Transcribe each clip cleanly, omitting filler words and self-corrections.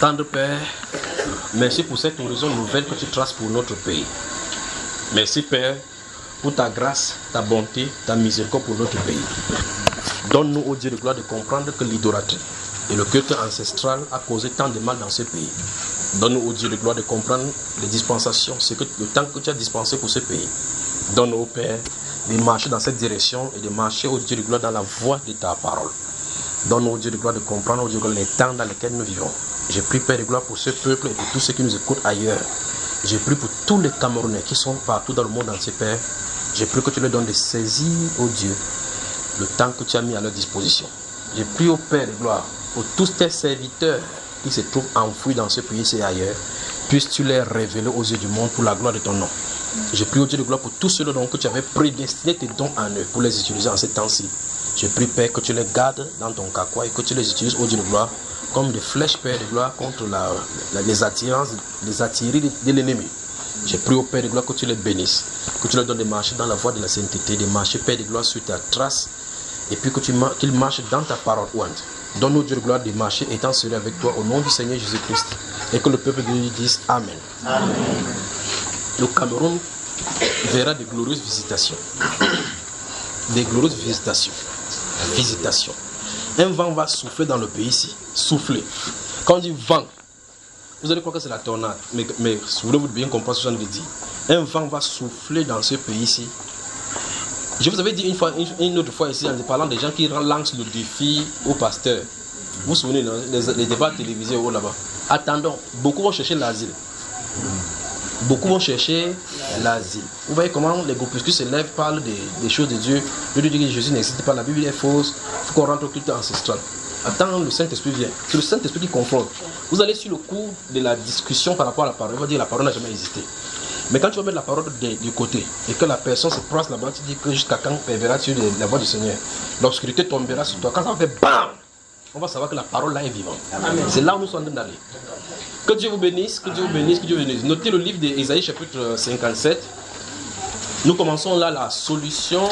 Tendre Père, merci pour cette horizon nouvelle que tu traces pour notre pays. Merci Père pour ta grâce, ta bonté, ta miséricorde pour notre pays. Donne-nous, ô Dieu de gloire, de comprendre que l'idolâtrie et le culte ancestral a causé tant de mal dans ce pays. Donne-nous, ô Dieu de gloire, de comprendre les dispensations, le temps que tu as dispensé pour ce pays. Donne-nous, ô Père, de marcher dans cette direction et de marcher, ô Dieu de gloire, dans la voie de ta parole. Donne-nous, ô Dieu de gloire, de comprendre, ô Dieu de gloire, les temps dans lesquels nous vivons. Je prie, Père de gloire, pour ce peuple et pour tous ceux qui nous écoutent ailleurs. Je prie pour tous les Camerounais qui sont partout dans le monde entier, Père. Je prie que tu leur donnes de saisir, ô Dieu, le temps que tu as mis à leur disposition. Je prie au Père de gloire pour tous tes serviteurs qui se trouvent enfouis dans ce pays et ailleurs. Puisses-tu les révéler aux yeux du monde pour la gloire de ton nom. Je prie au Dieu de gloire pour tous ceux que tu avais prédestinés tes dons en eux pour les utiliser en ces temps-ci. Je prie, Père, que tu les gardes dans ton carquois et que tu les utilises au Dieu de gloire comme des flèches, Père de gloire, contre les attirances, les attirés de l'ennemi. J'ai prié au Père de gloire que tu les bénisses, que tu leur donnes de marcher dans la voie de la sainteté, de marcher, Père de gloire, sur ta trace, et puis qu'ils marchent dans ta parole ointe. Donne-nous, Dieu de gloire, de marcher étant seul avec toi au nom du Seigneur Jésus-Christ, et que le peuple de Dieu dise Amen. Amen. Le Cameroun verra de glorieuses visitations. Des glorieuses visitations. Visitations. Un vent va souffler dans le pays ici. Souffler. Quand on dit vent, vous allez croire que c'est la tornade. Mais souvenez-vous de bien comprendre ce que je viens de dire. Un vent va souffler dans ce pays ici. Je vous avais dit une autre fois ici en parlant des gens qui lancent le défi au pasteur. Vous vous souvenez, les débats télévisés là-bas. Attendons, beaucoup vont chercher l'asile. Beaucoup vont chercher l'asile. Vous voyez comment les groupuscules se lèvent, parlent des choses de Dieu. Dieu dit que Jésus n'existe pas, la Bible est fausse. Il faut qu'on rentre au culte ancestral. Attends, le Saint-Esprit vient. C'est le Saint-Esprit qui confronte. Vous allez sur le cours de la discussion par rapport à la parole. Il va dire que la parole n'a jamais existé. Mais quand tu vas mettre la parole du côté et que la personne se place là-bas, tu dis que jusqu'à quand verras-tu la voix du Seigneur? L'obscurité tombera sur toi. Quand ça va faire BAM! On va savoir que la parole là est vivante. C'est là où nous sommes en train d'aller. Que Dieu vous bénisse, que Dieu vous bénisse, que Dieu vous bénisse. Notez le livre d'Ésaïe chapitre 57. Nous commençons là la solution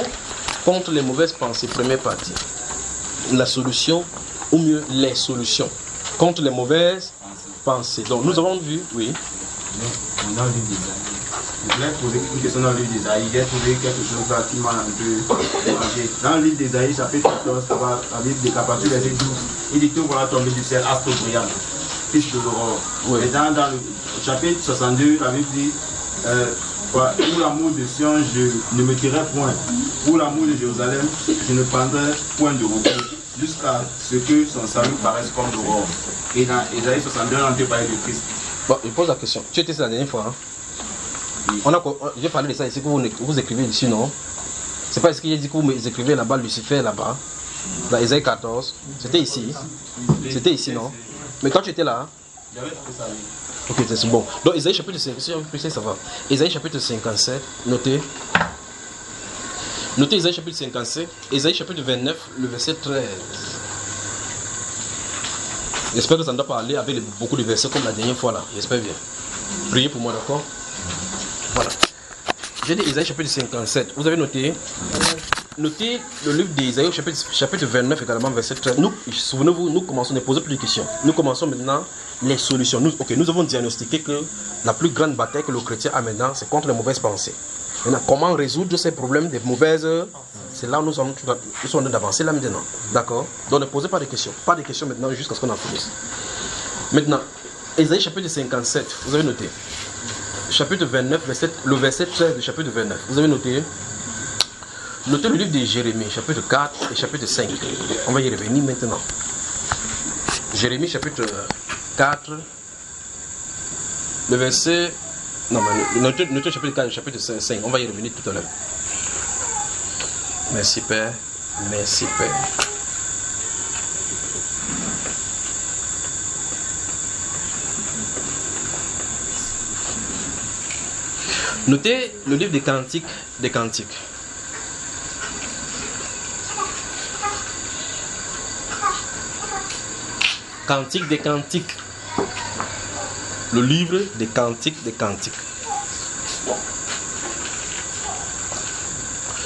contre les mauvaises pensées, première partie. La solution, ou mieux les solutions contre les mauvaises pensées. Donc nous avons vu, oui. Dans le livre d'Ésaïe, je voulais poser une question dans le livre d'Ésaïe. J'ai trouvé quelque chose là qui m'a un peu dérangé. Dans le livre d'Ésaïe, chapitre 14, la Bible décapare sur verset 12, il dit que voilà tomber du ciel, astre brillant, fils de l'aurore. Oui. Et dans le chapitre 62, la Bible dit pour l'amour de Sion, je ne me tirerai point. Pour l'amour de Jérusalem, je ne prendrai point de repos, jusqu'à ce que son salut paraisse comme l'aurore. Et dans Ésaïe 62, on te parle de Christ. Bon, je pose la question. Tu étais la dernière fois. Hein? Oui. J'ai parlé de ça ici que vous écrivez ici, non? C'est pas ici que j'ai dit que vous écrivez là-bas, Lucifer là-bas, dans Ésaïe 14. C'était ici. C'était ici, non? Mais quand tu étais là, j'avais trouvé ça. Ok, c'est bon. Donc, Ésaïe chapitre 57, ça va. Ésaïe chapitre 57, notez. Notez Ésaïe chapitre 57, Ésaïe chapitre 29, le verset 13. J'espère que ça ne doit pas aller avec beaucoup de versets comme la dernière fois là. J'espère bien. Priez pour moi, d'accord? Voilà. J'ai dit Ésaïe chapitre 57. Vous avez noté? Notez le livre d'Ésaïe chapitre 29 également, verset 13. Souvenez-vous, nous commençons, ne posons plus de questions. Nous commençons maintenant les solutions. Nous avons diagnostiqué que la plus grande bataille que le chrétien a maintenant, c'est contre les mauvaises pensées. Maintenant, comment résoudre ces problèmes des mauvaises... C'est là où nous sommes en train d'avancer là maintenant. D'accord? Donc ne posez pas de questions. Pas de questions maintenant jusqu'à ce qu'on en finisse. Maintenant, Ésaïe chapitre 57, vous avez noté. Chapitre 29, le verset 13 du chapitre 29. Vous avez noté? Notez le livre de Jérémie, chapitre 4 et chapitre 5. On va y revenir maintenant. Jérémie, chapitre 4, le verset... Non, mais notez le chapitre 4 et chapitre 5. On va y revenir tout à l'heure. Merci Père. Merci Père. Notez le livre des Cantiques des Cantiques. Cantique des Cantiques. Le livre des Cantiques des Cantiques.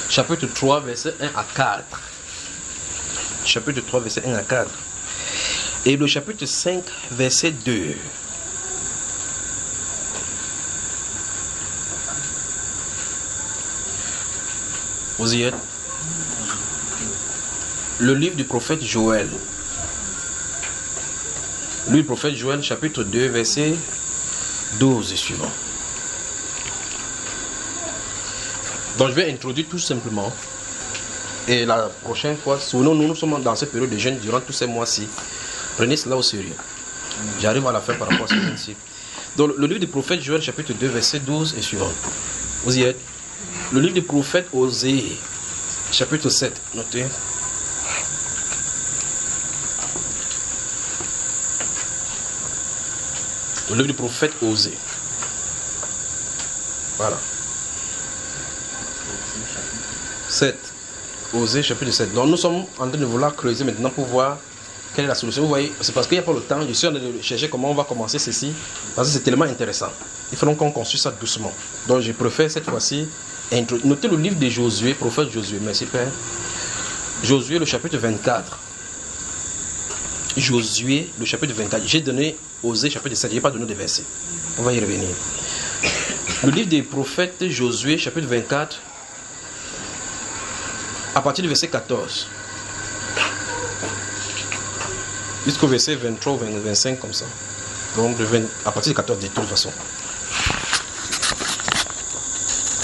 Chapitre 3, verset 1 à 4. Chapitre 3, verset 1 à 4. Et le chapitre 5, verset 2. Vous y êtes? Le livre du prophète Joël. Le livre du prophète Joël, chapitre 2, verset 12 et suivant. Donc je vais introduire tout simplement. Et la prochaine fois, souvenons-nous, nous sommes dans cette période de jeûne durant tous ces mois-ci. Prenez cela au sérieux. J'arrive à la fin par rapport à ce principe. Donc le livre du prophète Joël, chapitre 2, verset 12 et suivant. Vous y êtes? Le livre du prophète Osée, chapitre 7, notez. Le livre du prophète Osée. Voilà. 7. Osée, chapitre 7. Donc nous sommes en train de vouloir creuser maintenant pour voir quelle est la solution. Vous voyez, c'est parce qu'il n'y a pas le temps. Je suis en train de chercher comment on va commencer ceci. Parce que c'est tellement intéressant. Il faut donc qu'on construise ça doucement. Donc je préfère cette fois-ci notez le livre de Josué, prophète Josué. Merci Père. Josué, le chapitre 24. Josué, le chapitre 24. J'ai donné Osée, chapitre 7. Je n'ai pas donné de versets. On va y revenir. Le livre des prophètes Josué, chapitre 24. À partir du verset 14. Jusqu'au verset 23 ou 25 comme ça. Donc à partir du 14 de toute façon.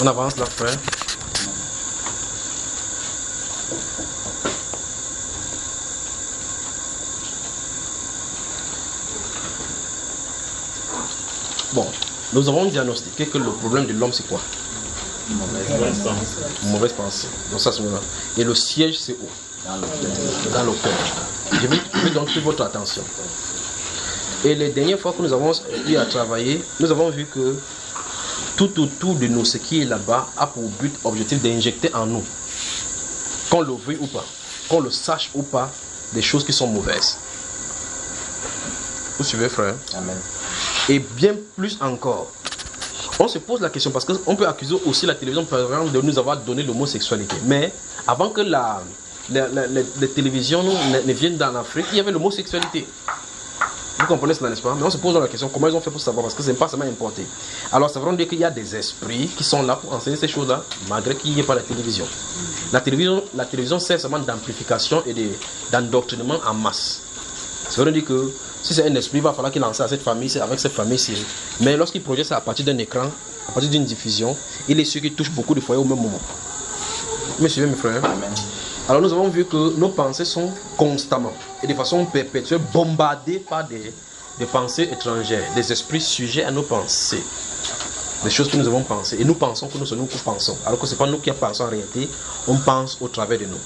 On avance là, frère. Bon, nous avons diagnostiqué que le problème de l'homme c'est quoi? Mauvaise pensée. Donc ça c'est là. Et le siège c'est où? Dans le cœur. Je vais donc toute votre attention. Et les dernières fois que nous avons eu à travailler, nous avons vu que tout autour de nous, ce qui est là-bas, a pour but, objectif d'injecter en nous, qu'on le veuille ou pas, qu'on le sache ou pas, des choses qui sont mauvaises. Vous suivez, frère? Amen. Et bien plus encore, on se pose la question parce qu'on peut accuser aussi la télévision, par exemple, de nous avoir donné l'homosexualité. Mais avant que les télévisions ne viennent dans l'Afrique, il y avait l'homosexualité. Vous comprenez cela, n'est-ce pas? Mais on se pose la question, comment ils ont fait pour savoir? Parce que ce n'est pas seulement importé. Alors, ça veut dire qu'il y a des esprits qui sont là pour enseigner ces choses-là, malgré qu'il n'y ait pas la télévision. La télévision sert seulement d'amplification et d'endoctrinement en masse. Ça veut dire que si c'est un esprit, il va falloir qu'il lance à cette famille, c'est avec cette famille-ci. Mais lorsqu'il projette ça à partir d'un écran, à partir d'une diffusion, il est sûr qu'il touche beaucoup de foyers au même moment. Vous me suivez, mes frères? Amen. Alors nous avons vu que nos pensées sont constamment et de façon perpétuelle bombardées par des pensées étrangères, des esprits sujets à nos pensées, des choses que nous avons pensées. Et nous pensons que nous sommes nous qui pensons, alors que ce n'est pas nous qui pensons en réalité, on pense au travers de nous.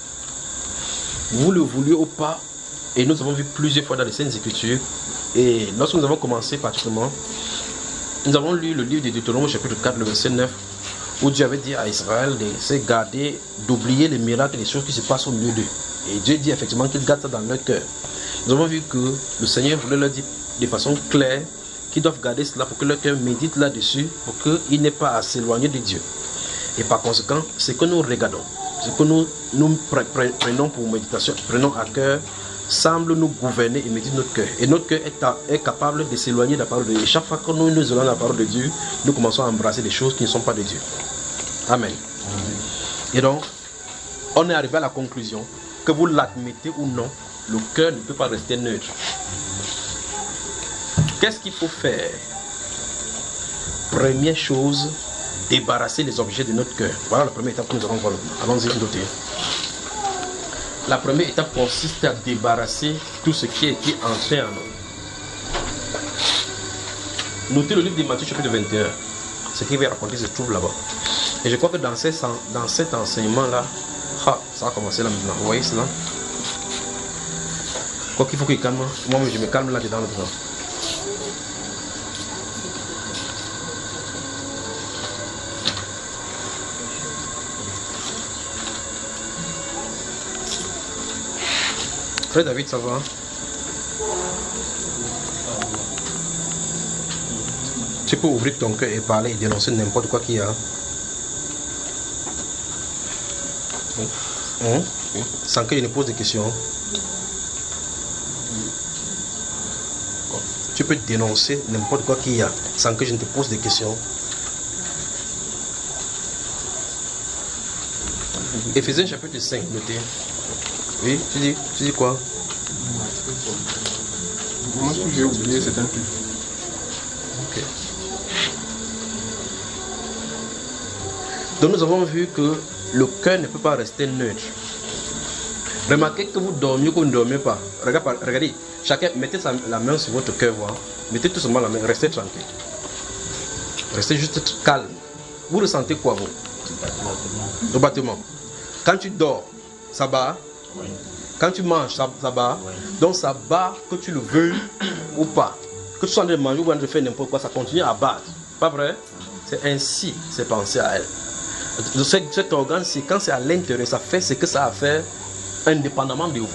Vous le vouliez ou pas, et nous avons vu plusieurs fois dans les Saintes Écritures, et lorsque nous avons commencé particulièrement, nous avons lu le livre de Deutéronome chapitre 4, le verset 9, où Dieu avait dit à Israël de se garder, d'oublier les miracles et les choses qui se passent au milieu d'eux. Et Dieu dit effectivement qu'il garde ça dans leur cœur. Nous avons vu que le Seigneur voulait leur dire de façon claire qu'ils doivent garder cela pour que leur cœur médite là-dessus, pour qu'ils n'aient pas à s'éloigner de Dieu. Et par conséquent, ce que nous regardons, ce que nous prenons pour méditation, prenons à cœur, semble nous gouverner et médite notre cœur. Et notre cœur est capable de s'éloigner de la parole de Dieu. Et chaque fois que nous nous éloignons de la parole de Dieu, nous commençons à embrasser des choses qui ne sont pas de Dieu. Amen. Et donc, on est arrivé à la conclusion que vous l'admettez ou non, le cœur ne peut pas rester neutre. Qu'est-ce qu'il faut faire? Première chose, débarrasser les objets de notre cœur. Voilà la première étape que nous allons voir. Allons-y, notez. La première étape consiste à débarrasser tout ce qui est entré en nous. Notez le livre de Matthieu chapitre 21. Ce qu'il va raconter se trouve là-bas. Et je crois que dans cet enseignement-là, ça va commencer là maintenant. Vous voyez cela? Quoi qu'il faut qu'il calme. Moi, je me calme là-dedans maintenant. Frère David, ça va? Tu peux ouvrir ton cœur et parler et dénoncer n'importe quoi qu'il y a. Sans qu'il ne pose des questions. tu peux dénoncer n'importe quoi qu'il y a sans que je ne te pose des questions. Éphésiens chapitre 5, notez. Oui, tu dis quoi? Moi, j'ai oublié, c'est un truc. Ok. Donc nous avons vu que le cœur ne peut pas rester neutre. Remarquez que vous dormiez ou que vous ne dormez pas. Regardez, chacun, mettez la main sur votre cœur, voir. Mettez tout simplement la main, restez tranquille. Restez juste calme. Vous ressentez quoi, vous? Le battement. Quand tu dors, ça bat. Oui. Quand tu manges, ça bat. Oui. Donc ça bat que tu le veuilles ou pas. Que tu sois en train de manger ou en train de faire n'importe quoi, ça continue à battre. Pas vrai? C'est ainsi, c'est pensé à elle. Cet organe, c'est quand c'est à l'intérieur, ça fait ce que ça a à faire indépendamment de vous.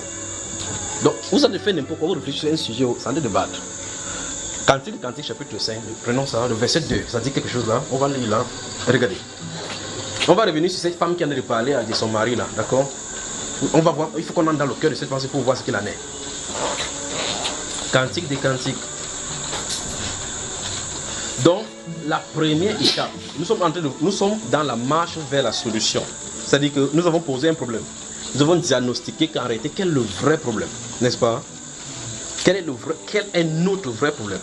Donc, vous allez faire n'importe quoi, vous réfléchissez à un sujet, ça allait de battre. Cantique chapitre 5, prenons ça, le verset 2, ça dit quelque chose là, on va lire là, regardez. On va revenir sur cette femme qui en a parlé de son mari là, d'accord? On va voir, il faut qu'on entre dans le cœur de cette femme pour voir ce qu'il en est. Cantique des cantiques. Donc, la première étape, nous sommes dans la marche vers la solution. C'est-à-dire que nous avons posé un problème. Nous avons diagnostiqué qu'en réalité, quel est le vrai problème, n'est-ce pas? Quel est notre vrai problème?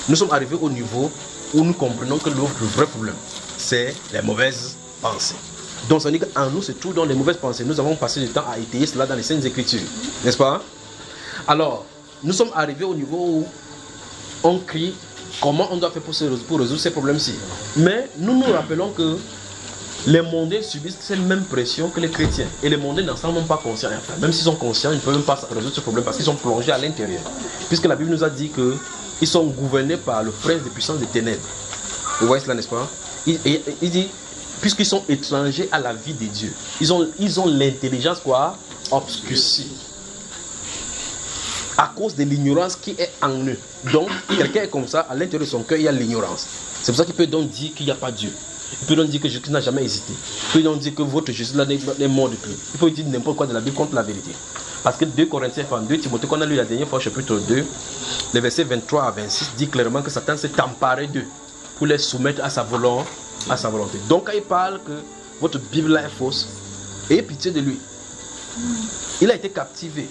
Nous sommes arrivés au niveau où nous comprenons que le vrai problème, c'est les mauvaises pensées. Donc, ça veut dire qu'en nous, c'est tout dans les mauvaises pensées. Nous avons passé du temps à étayer cela dans les Saintes Écritures, n'est-ce pas? Alors, nous sommes arrivés au niveau où on crie comment on doit faire pour résoudre ces problèmes-ci. Mais nous nous rappelons que les mondains subissent cette même pression que les chrétiens. Et les mondains n'en sont même pas conscients. Enfin, même s'ils sont conscients, ils ne peuvent même pas résoudre ce problème parce qu'ils sont plongés à l'intérieur. Puisque la Bible nous a dit qu'ils sont gouvernés par le prince des puissances des ténèbres. Vous voyez cela, n'est-ce pas? Il dit, puisqu'ils sont étrangers à la vie de Dieu, ils ont l'intelligence quoi? Obscurcie. À cause de l'ignorance qui est en eux. Donc, quelqu'un est comme ça, à l'intérieur de son cœur, il y a l'ignorance. C'est pour ça qu'il peut donc dire qu'il n'y a pas Dieu. Il peut donc dire que Jésus n'a jamais hésité. Il peut donc dire que votre Jésus là n'est mort depuis. Il peut dire n'importe quoi de la Bible contre la vérité. Parce que 2 Corinthiens, 2 Timothée, qu'on a lu la dernière fois, chapitre 2, les versets 23 à 26, dit clairement que Satan s'est emparé d'eux pour les soumettre à sa volonté. Donc, quand il parle que votre Bible là est fausse, ayez pitié de lui. Il a été captivé.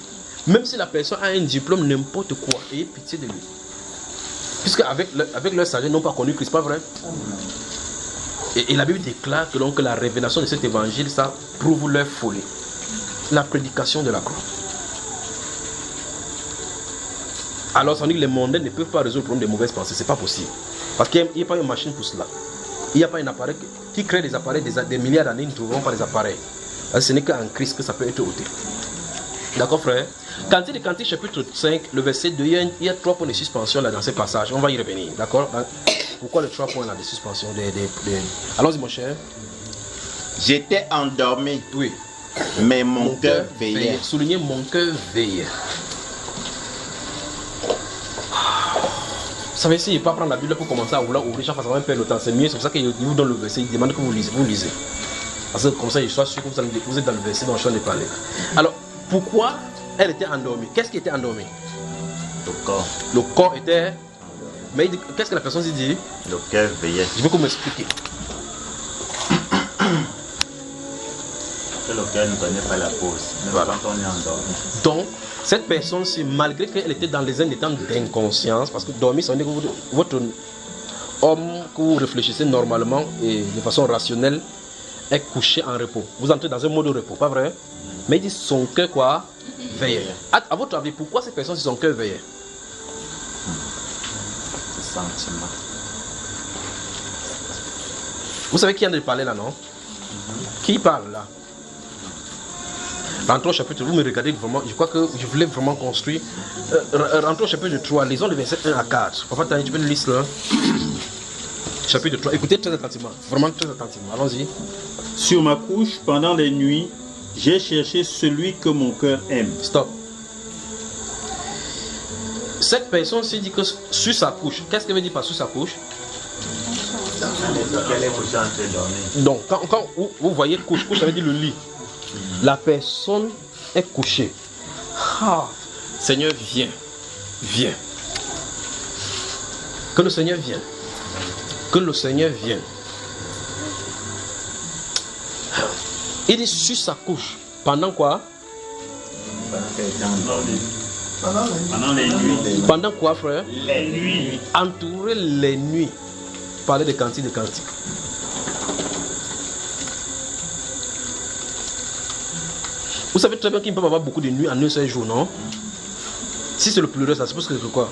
Même si la personne a un diplôme, n'importe quoi, ayez pitié de lui. Puisque avec leur sagesse, ils n'ont pas connu Christ, pas vrai? Et la Bible déclare que donc la révélation de cet évangile, ça prouve leur folie. La prédication de la croix. Alors, ça veut dire que les mondains ne peuvent pas résoudre le problème des mauvaises pensées. C'est pas possible. Parce qu'il n'y a pas une machine pour cela. Il n'y a pas un appareil qui crée des appareils des milliards d'années, nous ne trouverons pas des appareils. Alors, ce n'est qu'en Christ que ça peut être ôté. D'accord, frère? Cantique des Cantiques, chapitre 5, le verset 2, il y a 3 points de suspension là dans ce passage. On va y revenir. D'accord? Pourquoi les 3 points là de suspension? Allons-y, mon cher. J'étais endormi. Oui. Mais mon cœur veillait. Soulignez, mon cœur veillait. Vous savez, s'il ne pas prendre la Bible pour commencer à vouloir ouvrir chaque fois, ça va perdre le temps. C'est mieux, c'est pour ça qu'il vous donne le verset, il demande que vous lisez. Parce que comme ça, je suis sûr que vous êtes dans le verset dont je viens de parler. Alors, pourquoi elle était endormie? Qu'est-ce qui était endormi? Le corps. Le corps était... Mais qu'est-ce que la personne s'est dit? Le cœur veillait. Je veux qu'on m'explique. Le cœur ne connaît pas la pause. Même Voilà. quand on est endormi. Donc, cette personne-ci, malgré qu'elle était dans les états d'inconscience, parce que dormir, ça veut dire que votre homme, que vous réfléchissez normalement et de façon rationnelle, est couché en repos. Vous entrez dans un mode de repos, pas vrai? Mais il dit son cœur quoi? Veillait. À votre avis, pourquoi cette personne, si son cœur veillait? Le sentiment. Vous savez qui en a parlé là, non? Qui parle là? Rentrons au chapitre, vous me regardez vraiment, je crois que je voulais vraiment construire. Rentrons au chapitre 3, lisons le verset 1 à 4. Papa, tu peux le lire là? Chapitre 3, écoutez très attentivement, vraiment très attentivement, allons-y. Sur ma couche, pendant les nuits, j'ai cherché celui que mon cœur aime. Stop. Cette personne s'est dit que sur sa couche, qu'est-ce qu'elle veut dire par sur sa couche? Elle est couchée en train de dormir. Donc, quand vous voyez couche, ça veut dire le lit. La personne est couchée. Ah, Seigneur, viens. Viens. Que le Seigneur vienne. Que le Seigneur vienne. Il dit sur sa couche. Pendant quoi? Pendant les nuits. Pendant quoi, frère? Les nuits. Entourer les nuits. Parler de cantiques, de cantiques. Vous savez très bien qu'il ne peut pas avoir beaucoup de nuits en un seul jour, non? Si c'est le pluriel, ça suppose que c'est quoi?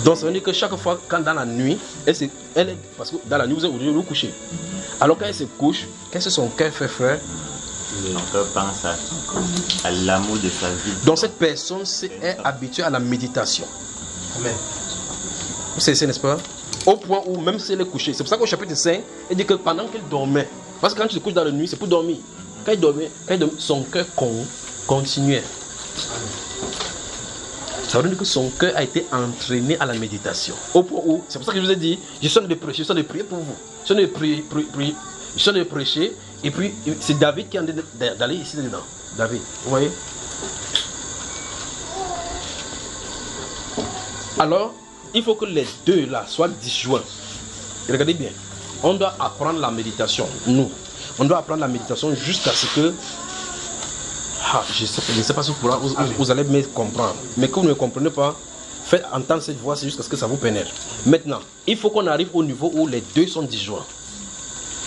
Donc ça veut dire que chaque fois, quand dans la nuit, elle est, parce que dans la nuit, vous vous couchez. Alors quand elle se couche, qu'est-ce que son cœur fait, frère? Son cœur pense à l'amour de sa vie. Donc cette personne est habituée à la méditation. Amen. C'est n'est-ce pas? Au point où même si elle est couchée, c'est pour ça qu'au chapitre 5, il dit que pendant qu'elle dormait, parce que quand tu te couches dans la nuit, c'est pour dormir. Quand elle dormait, son cœur continuait. Ça veut dire que son cœur a été entraîné à la méditation. Au point où, c'est pour ça que je vous ai dit, je suis en train de prêcher, je suis en train de prier pour vous. Je suis en train de prêcher, et puis c'est David qui est en train d'aller ici dedans. David, vous voyez? Alors, il faut que les deux là soient disjoints. Regardez bien, on doit apprendre la méditation, nous. On doit apprendre la méditation jusqu'à ce que... je ne sais pas si vous allez me comprendre. Mais quand vous ne comprenez pas, faites entendre cette voix, c'est jusqu'à ce que ça vous pénètre. Maintenant, il faut qu'on arrive au niveau où les deux sont disjoints.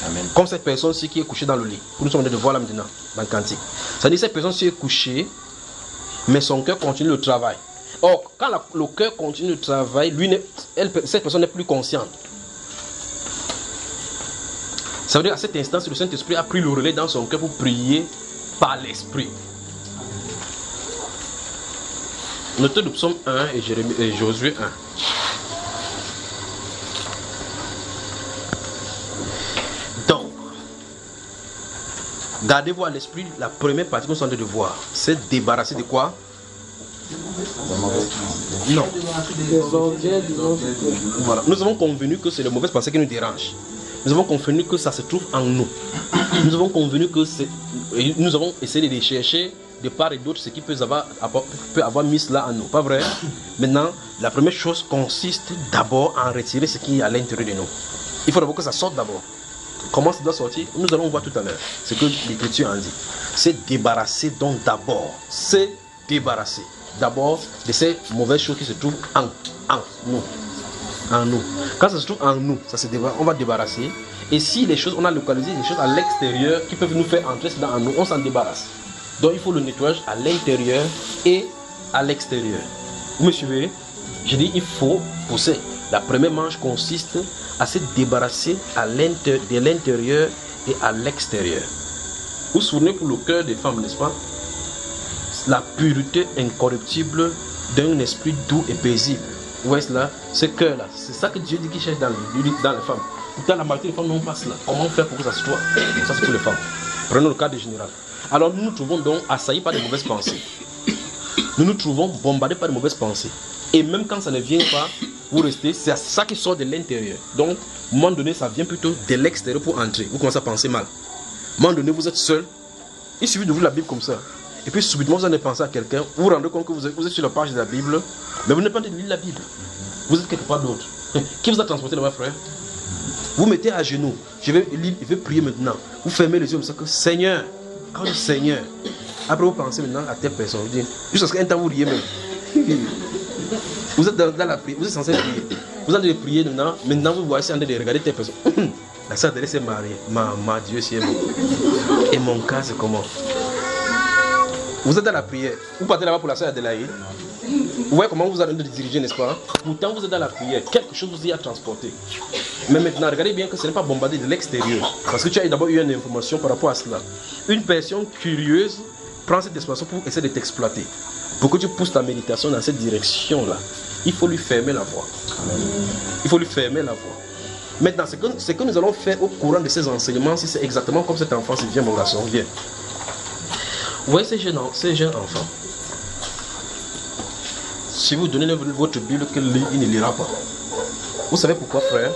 Amen. Comme cette personne-ci qui est couchée dans le lit. Nous sommes en train de voir là maintenant, dans le cantique. C'est-à-dire que cette personne-ci est couchée, mais son cœur continue le travail. Or, quand le cœur continue le travail, cette personne n'est plus consciente. Ça veut dire qu'à cet instant, le Saint-Esprit a pris le relais dans son cœur pour prier par l'Esprit. Notez le psaume 1 et Josué 1. Donc, gardez-vous à l'esprit la première partie que nous sommes en train de voir. C'est débarrasser de quoi? Non. Voilà. Nous avons convenu que c'est les mauvaises pensées qui nous dérangent. Nous avons convenu que ça se trouve en nous. Nous avons convenu que nous avons essayé de chercher de part et d'autre ce qui peut avoir mis cela en nous. Pas vrai? Maintenant, la première chose consiste d'abord à en retirer ce qui est à l'intérieur de nous. Il faut d'abord que ça sorte d'abord. Comment ça doit sortir? Nous allons voir tout à l'heure ce que l'Écriture en dit. C'est débarrasser donc d'abord. C'est débarrasser d'abord de ces mauvaises choses qui se trouvent en nous. En nous. Quand ça se trouve en nous, on va débarrasser. Et si les choses, on a localisé des choses à l'extérieur qui peuvent nous faire entrer en nous, on s'en débarrasse. Donc il faut le nettoyage à l'intérieur et à l'extérieur. Vous me suivez? Je dis il faut pousser. La première manche consiste à se débarrasser de l'intérieur et à l'extérieur. Vous vous souvenez pour le cœur des femmes, n'est-ce pas? La pureté incorruptible d'un esprit doux et paisible. Vous voyez cela? Ce cœur-là, c'est ça que Dieu dit qu'il cherche dans les femmes. Pourtant, la majorité des femmes n'ont pas cela. Comment faire pour que ça se soit? Ça, c'est pour les femmes. Prenons le cas de général. Alors, nous nous trouvons donc assaillis par de mauvaises pensées. Nous nous trouvons bombardés par de mauvaises pensées. Et même quand ça ne vient pas, vous restez, c'est ça qui sort de l'intérieur. Donc, à un moment donné, ça vient plutôt de l'extérieur pour entrer. Vous commencez à penser mal. À un moment donné, vous êtes seul. Il suffit d'ouvrir la Bible comme ça. Et puis, subitement, vous allez penser à quelqu'un. Vous vous rendez compte que vous êtes sur la page de la Bible, mais vous n'êtes pas en train de lire la Bible. Vous êtes quelque part d'autre. Qui vous a transporté là-bas, frère? Vous mettez à genoux. Je vais prier maintenant. Vous fermez les yeux comme ça que Seigneur. Quand je dis Seigneur, après vous pensez maintenant à telle personne. Vous dites, jusqu'à ce qu'un temps vous riez même. Vous êtes dans la prière. Vous êtes censé prier. Vous êtes en train de prier maintenant. Maintenant vous voyez en train de regarder telle personne. La sœur Adèle s'est mariée. Ma Dieu, c'est bon. Et mon cas, c'est comment? Vous êtes dans la prière. Vous partez là-bas pour la sœur Adélaïde. Vous voyez comment vous allez nous diriger, n'est-ce pas? Pourtant, vous êtes dans la prière. Quelque chose vous y a transporté. Mais maintenant, regardez bien que ce n'est pas bombardé de l'extérieur. Parce que tu as d'abord eu une information par rapport à cela. Une personne curieuse prend cette information pour essayer de t'exploiter. Pour que tu pousses ta méditation dans cette direction-là, il faut lui fermer la voie. Il faut lui fermer la voie. Maintenant, ce que nous allons faire au courant de ces enseignements, c'est exactement comme cet enfant. Viens, mon garçon, viens. Vous voyez ces jeunes enfants? Si vous donnez votre Bible, il ne lira pas. Vous savez pourquoi, frère?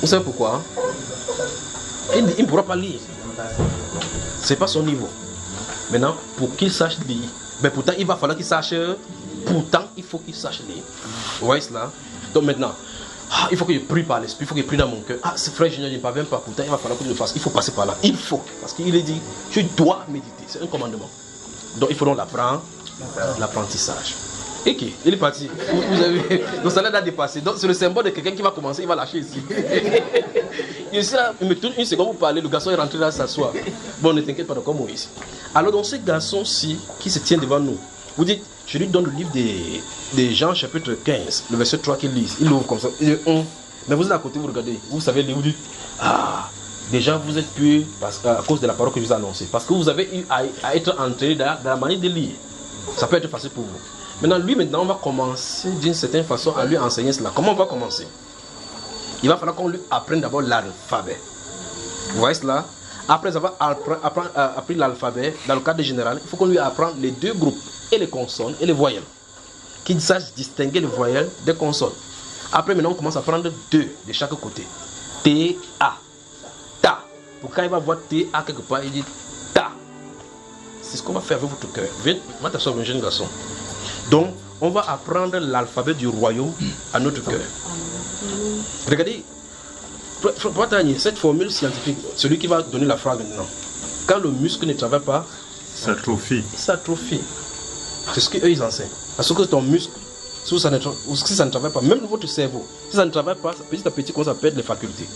Vous savez pourquoi? Il ne pourra pas lire. Ce n'est pas son niveau. Maintenant, pour qu'il sache lire, mais pourtant il va falloir qu'il sache pourtant, il faut qu'il sache lire. Vous voyez cela? Donc maintenant, il faut que je prie par l'esprit, il faut que je prie dans mon cœur. Ah, ce frère Junior, je ne parviens pas, pourtant il va falloir que je le fasse. Il faut passer par là. Il faut. Parce qu'il est dit, tu dois méditer. C'est un commandement. Donc il faut donc l'apprendre, l'apprentissage. Et qui? Il est parti. Vous avez donc ça l'a dépassé. Donc c'est le symbole de quelqu'un qui va commencer, il va lâcher ici. Je suis là, il me tourne une seconde pour parler, le garçon est rentré là s'asseoir. Bon, ne t'inquiète pas, comme Moïse. Alors donc ce garçon-ci qui se tient devant nous, vous dites, je lui donne le livre des Jean chapitre 15, le verset 3 qu'il lit. Il l'ouvre comme ça. Il dit, mais vous êtes à côté, vous regardez, vous savez lire, vous dites, ah, déjà vous êtes pur à cause de la parole que je vous ai annoncée. Parce que vous avez eu à être entraîné dans la manière de lire. Ça peut être facile pour vous. Maintenant, on va commencer d'une certaine façon à lui enseigner cela. Comment on va commencer? Il va falloir qu'on lui apprenne d'abord l'alphabet. Vous voyez cela? Après avoir appris l'alphabet, dans le cadre général, il faut qu'on lui apprenne les deux groupes, et les consonnes et les voyelles. Qu'il sache distinguer les voyelles des consonnes. Après, maintenant, on commence à prendre deux de chaque côté. T, A, ta. Pour quand il va voir T, A quelque part, il dit ta. C'est ce qu'on va faire avec votre cœur. Viens, va t'asseoir, un jeune garçon. Donc, on va apprendre l'alphabet du royaume à notre cœur. Regardez, cette formule scientifique, celui qui va donner la phrase maintenant. Quand le muscle ne travaille pas, s'atrophie. C'est ce qu'eux ils enseignent. Parce que ton muscle, si ça ne travaille pas, même votre cerveau, si ça ne travaille pas, petit à petit, on va perdre les facultés.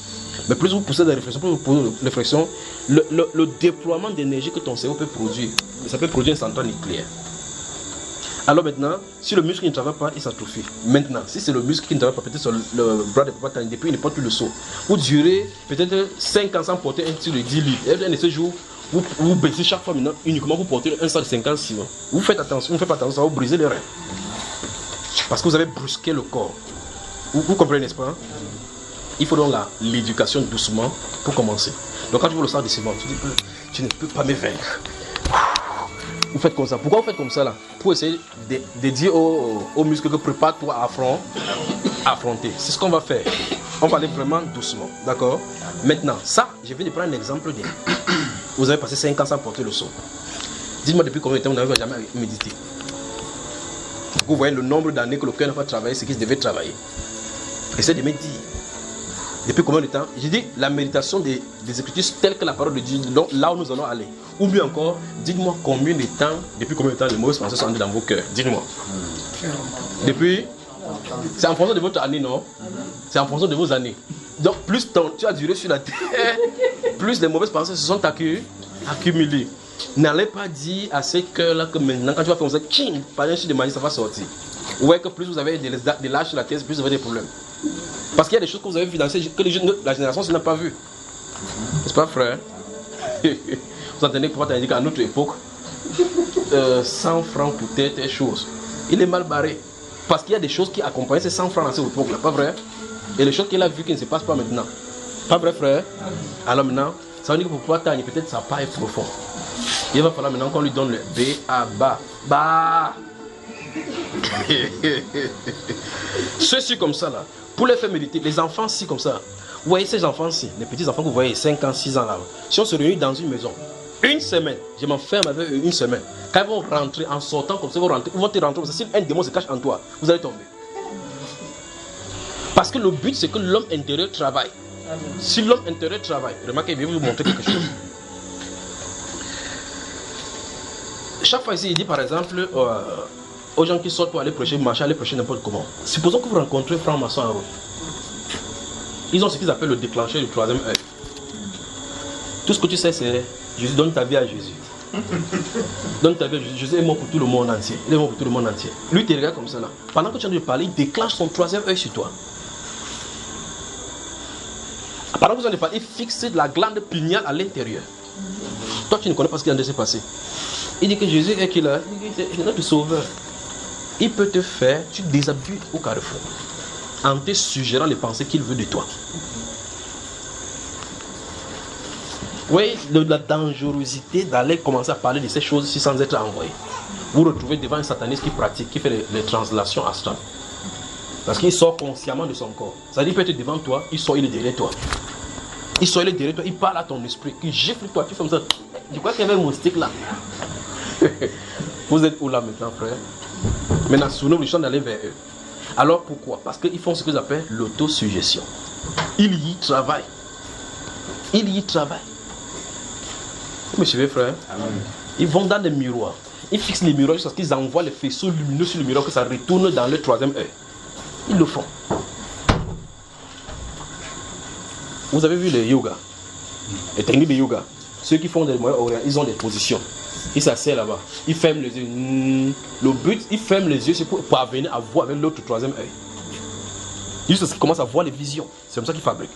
Mais plus vous poussez des réflexions, plus vous posez des réflexions, le déploiement d'énergie que ton cerveau peut produire, ça peut produire une centrale nucléaire. Alors maintenant, si le muscle ne travaille pas, il s'atrophie. Maintenant, si c'est le muscle qui ne travaille pas, peut-être sur le bras de papa, depuis il ne porte plus le seau. Vous durez peut-être 5 ans sans porter un tir de 10 litres. Et un de ces jours, vous baissez chaque fois maintenant, uniquement vous portez un sac de 56 ans. Vous faites attention, vous ne faites pas attention, ça va vous briser les reins. Parce que vous avez brusqué le corps. Vous comprenez, n'est-ce pas? Il faut donc l'éducation doucement pour commencer. Donc quand tu vois le sac de ciment, tu dis que tu ne peux pas me vaincre. Vous faites comme ça. Pourquoi vous faites comme ça là? Pour essayer de dire aux muscles que prépare-toi à affronter. C'est ce qu'on va faire. On va aller vraiment doucement. D'accord? Maintenant, ça, je viens de prendre un exemple. Vous avez passé 5 ans sans porter le seau. Dites-moi depuis combien de temps vous n'avez jamais médité. Vous voyez le nombre d'années que le cœur n'a pas travaillé, ce qu'il devait travailler. Essayez de me dire. Depuis combien de temps? J'ai dit la méditation des Écritures telle que la parole de Dieu, donc là où nous allons aller. Ou mieux encore, dites-moi combien de temps, depuis combien de temps les mauvaises pensées sont entrées dans vos cœurs. Dites-moi. Depuis, c'est en fonction de votre année, non? C'est en fonction de vos années. Donc plus tu as duré sur la terre, plus les mauvaises pensées se sont accumulées. N'allez pas dire à ces cœurs-là que maintenant, quand tu vas faire comme ça, par un chien de magie, ça va sortir. Vous voyez que plus vous avez des lâches sur la terre, plus vous avez des problèmes. Parce qu'il y a des choses que vous avez financées que la génération n'a pas vu. N'est-ce pas, frère? Vous entendez que papa t'a dit qu'à notre époque, 100 francs coûtaient telle chose. Il est mal barré. Parce qu'il y a des choses qui accompagnent ces 100 francs dans cette époque-là, pas vrai? Et les choses qu'il a vues qui ne se passent pas maintenant. Pas vrai, frère? Alors maintenant, ça veut dire que pour papa t'a peut-être ça pas est profond. Il va falloir maintenant qu'on lui donne le B, A, ba. Ba. Ceux-ci comme ça là. Pour les faire méditer, les enfants-ci comme ça. Vous voyez ces enfants-ci, les petits enfants que vous voyez, 5 ans, 6 ans là. Si on se réunit dans une maison, une semaine, je m'enferme avec eux une semaine. Quand ils vont rentrer, en sortant comme ça, ils vont te rentrer comme ça. Si un démon se cache en toi, vous allez tomber. Parce que le but, c'est que l'homme intérieur travaille. Si l'homme intérieur travaille, remarquez, je vais vous montrer quelque chose. Chaque fois ici, il dit par exemple aux gens qui sortent pour aller prêcher, marcher, aller prêcher n'importe comment. Supposons que vous rencontrez un franc-maçon en route. Ils ont ce qu'ils appellent le déclencheur du troisième œil. Tout ce que tu sais, c'est Jésus, donne ta vie à Jésus. Donne ta vie à Jésus. Jésus est mort pour tout le monde entier. Il est mort pour tout le monde entier. Lui, il te regarde comme ça là. Pendant que tu es en train de parler, il déclenche son troisième œil sur toi. Pendant que vous en train de parler, il fixe la glande pinéale à l'intérieur. Toi, tu ne connais pas ce qui est en train de se passer. Il dit que Jésus est qui là? Il dit que c'est notre sauveur. Il peut te faire, tu déshabilles au carrefour, en te suggérant les pensées qu'il veut de toi. Oui, la dangerosité d'aller commencer à parler de ces choses-ci sans être envoyé. Vous vous retrouvez devant un sataniste qui pratique, qui fait les translations astrales. Parce qu'il sort consciemment de son corps. C'est-à-dire qu'il peut être devant toi, il sort, il est derrière toi. Il sort, il est derrière toi, il parle à ton esprit, il gifle toi, tu fais comme ça. Je crois qu'il y avait mon stick là. Vous êtes où là maintenant, frère? Maintenant, sous l'obligation d'aller vers eux. Alors pourquoi? Parce qu'ils font ce que j'appelle l'autosuggestion. Ils y travaillent. Ils y travaillent. Vous me suivez, frère? Ils vont dans les miroirs. Ils fixent les miroirs jusqu'à ce qu'ils envoient les faisceaux lumineux sur le miroir, que ça retourne dans le troisième œil. Ils le font. Vous avez vu les yoga, les techniques de yoga. Ceux qui font des moyens orientaux, ils ont des positions. Ils s'asseyent là-bas. Ils ferment les yeux. Le but, ils ferment les yeux, c'est pour parvenir à voir avec l'autre troisième œil. Juste parce qu'ils commencent à voir les visions. C'est comme ça qu'ils fabriquent.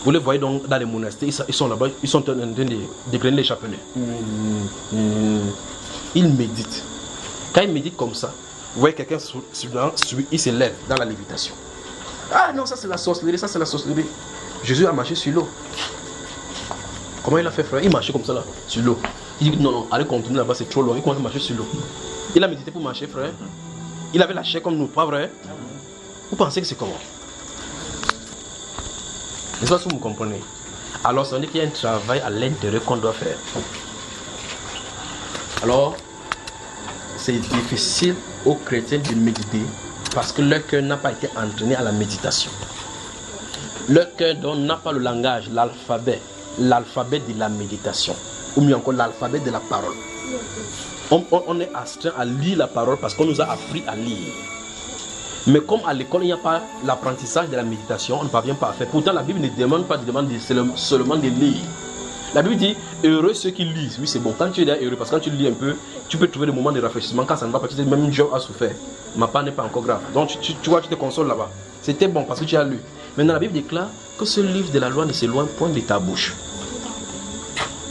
Vous les voyez donc dans les monastères, ils sont là-bas, ils sont en train de décliner les chapelets. Ils méditent. Quand ils méditent comme ça, vous voyez quelqu'un il se lève dans la lévitation. Ah non, ça c'est la sorcellerie, ça c'est la sorcellerie. Jésus a marché sur l'eau. Comment il a fait, frère? Il marchait comme ça là, sur l'eau. Il dit non, non, allez continuer là-bas, c'est trop loin. Il commence à marcher sur l'eau. Il a médité pour marcher, frère. Il avait la chair comme nous, pas vrai? Vous pensez que c'est comment? C'est ça que vous me comprenez. Alors, ça veut dire qu'il y a un travail à l'intérieur qu'on doit faire. Alors, c'est difficile aux chrétiens de méditer parce que leur cœur n'a pas été entraîné à la méditation. Leur cœur n'a pas le langage, l'alphabet de la méditation, ou mieux encore l'alphabet de la parole. On est astreint à lire la parole parce qu'on nous a appris à lire. Mais comme à l'école il n'y a pas l'apprentissage de la méditation, on ne parvient pas à faire. Pourtant la Bible ne demande pas seulement de lire. La Bible dit heureux ceux qui lisent. Oui, c'est bon. Quand tu es là, heureux, parce que quand tu lis un peu, tu peux trouver des moments de rafraîchissement. Quand ça ne va pas, tu dis même Job a souffert. Ma part n'est pas encore grave. Donc tu vois, tu te consoles là-bas. C'était bon parce que tu as lu. Maintenant la Bible déclare que ce livre de la loi ne s'éloigne point de ta bouche.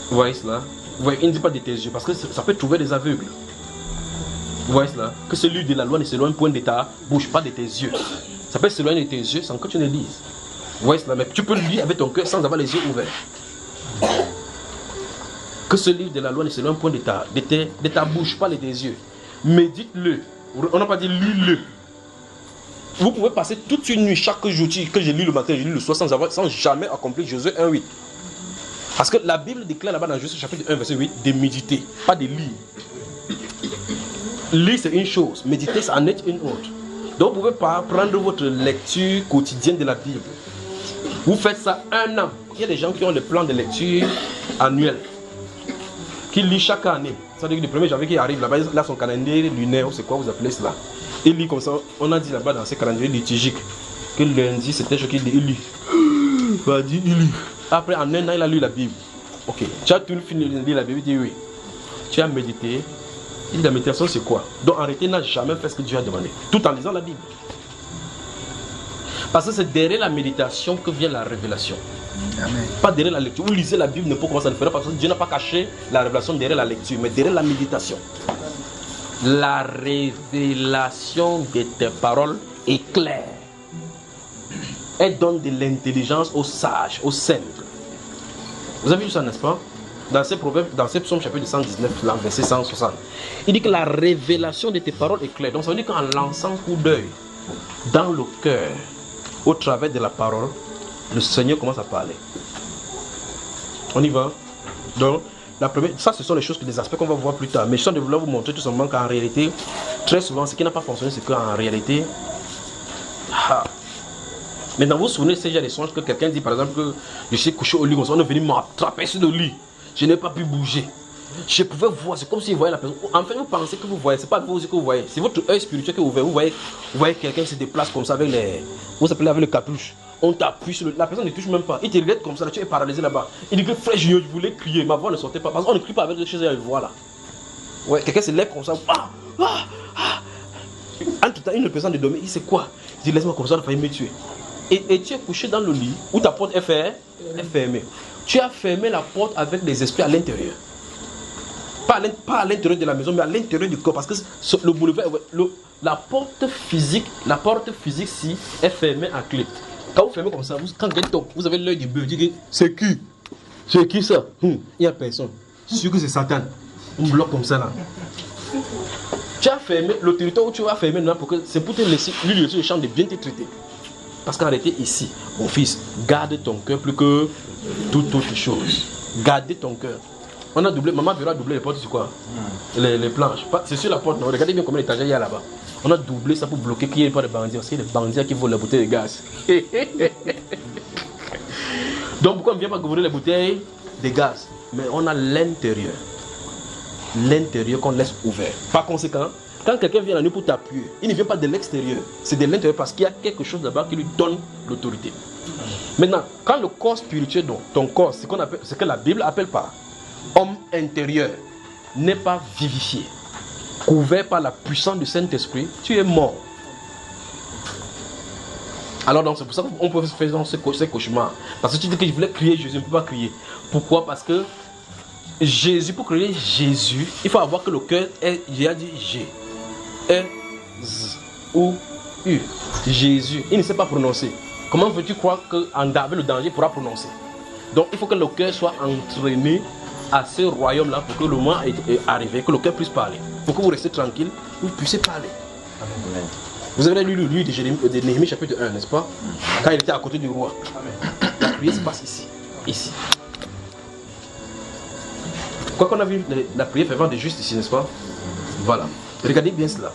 Vous voyez cela? Vous voyez, il ne dit pas de tes yeux parce que ça peut trouver des aveugles. Vous voyez cela? Que ce livre de la loi ne s'éloigne point de ta bouche, pas de tes yeux. Ça peut s'éloigner de tes yeux sans que tu ne lises. Vous voyez cela? Mais tu peux le lire avec ton cœur sans avoir les yeux ouverts. Que ce livre de la loi ne s'éloigne point de ta bouche, pas de tes yeux. Médite-le. On n'a pas dit lis-le. Vous pouvez passer toute une nuit, chaque jour que je lis le matin, je lis le soir sans jamais accomplir Josué 1:8. Parce que la Bible déclare là-bas dans Josué chapitre 1 verset 8 de méditer, pas de lire. Lire c'est une chose, méditer ça en est une autre. Donc vous ne pouvez pas prendre votre lecture quotidienne de la Bible. Vous faites ça un an. Il y a des gens qui ont le plan de lecture annuel, qui lit chaque année. Ça veut dire que le 1er janvier qui arrive là-bas, il a son calendrier lunaire, c'est quoi vous appelez cela? Il lit comme ça, on a dit là-bas dans ces calendriers liturgiques que lundi c'était ce qu'il lit. Il lit. Vas-y, il lit. Après, en un an, il a lu la Bible. Ok, tu as tout fini de lire la Bible, il dit oui. Tu as médité. Il dit la méditation, c'est quoi? Donc, en réalité, il n'a jamais fait ce que Dieu a demandé, tout en lisant la Bible. Parce que c'est derrière la méditation que vient la révélation. Amen. Pas derrière la lecture. Vous lisez la Bible, n'importe comment ça ne fera, parce que Dieu n'a pas caché la révélation derrière la lecture, mais derrière la méditation. La révélation de tes paroles est claire. Elle donne de l'intelligence aux sages, aux simples. Vous avez vu ça, n'est-ce pas? Dans ces proverbes, dans ces psaumes chapitre 119, verset 160. Il dit que la révélation de tes paroles est claire. Donc ça veut dire qu'en lançant un coup d'œil dans le cœur, au travers de la parole, le Seigneur commence à parler. On y va. Donc, la première, ça ce sont les choses, les aspects qu'on va voir plus tard. Mais je suis de vouloir vous montrer tout simplement qu'en réalité, très souvent, ce qui n'a pas fonctionné, c'est qu'en réalité, maintenant, vous vous souvenez de ces gens des songes que quelqu'un dit par exemple que je suis couché au lit, on est venu m'attraper sur le lit. Je n'ai pas pu bouger. Je pouvais voir, c'est comme si vous voyez la personne. En fait, vous pensez que vous voyez, c'est pas vous que vous voyez, c'est votre œil spirituel que vous voyez. Vous voyez quelqu'un qui se déplace comme ça avec les. Vous appelez avec le capuche. On t'appuie sur le. La personne ne touche même pas. Il te regarde comme ça, là, tu es paralysé là-bas. Il dit que frère, je voulais crier, ma voix ne sortait pas. Parce qu'on ne crie pas avec les choses à la voix là. Ouais, quelqu'un se lève comme ça. Entre temps, une personne de dormir, il dit c'est quoi? Il dit laisse-moi comme ça, on a failli me tuer. Et tu es couché dans le lit où ta porte est fermée. Tu as fermé la porte avec des esprits à l'intérieur. Pas à l'intérieur de la maison, mais à l'intérieur du corps. Parce que le boulevard, la porte physique si est fermée à clé. Quand vous fermez comme ça, quand quelqu'un tombe, vous avez l'œil du bœuf. Vous dites c'est qui? C'est qui ça? Il n'y a personne. C'est sûr que c'est Satan. On bloque comme ça là. Tu as fermé, le territoire où tu as fermé, c'est pour te laisser lui le champ de bien te traiter. Parce qu'en réalité, ici, mon fils, garde ton cœur plus que toute autre chose. Gardez ton cœur. On a doublé, maman verra doubler les portes sur quoi? Les planches. C'est sur la porte, non? Regardez bien combien d'étagères il y a là-bas. On a doublé ça pour bloquer qu'il n'y ait pas de bandits. Parce qu'il y a des bandits qui volent la bouteille de gaz. Donc pourquoi on ne vient pas gouverner les bouteilles de gaz? Mais on a l'intérieur. L'intérieur qu'on laisse ouvert. Par conséquent, quand quelqu'un vient la nuit pour t'appuyer, il ne vient pas de l'extérieur. C'est de l'intérieur parce qu'il y a quelque chose là-bas qui lui donne l'autorité. Maintenant, quand le corps spirituel, donc ton corps, ce que la Bible appelle par homme intérieur, n'est pas vivifié, couvert par la puissance du Saint-Esprit, tu es mort. Alors donc c'est pour ça qu'on peut faire ces cauchemars. Parce que tu dis que je voulais crier Jésus, je ne peux pas crier. Pourquoi? Parce que Jésus, pour crier Jésus, il faut avoir que le cœur est, j'ai dit G, E, Z, ou U. Jésus, il ne sait pas prononcer. Comment veux-tu croire qu'avec le danger, il pourra prononcer? Donc il faut que le cœur soit entraîné à ce royaume-là pour que le moment est arrivé, que le cœur puisse parler. Pour que vous restez tranquille, vous puissiez parler. Amen. Vous avez lu le livre de Néhémie chapitre 1, n'est-ce pas? Quand il était à côté du roi. La prière se passe ici. Ici. Quoi qu'on a vu la prière fervente de juste ici, n'est-ce pas? Voilà. Regardez bien cela.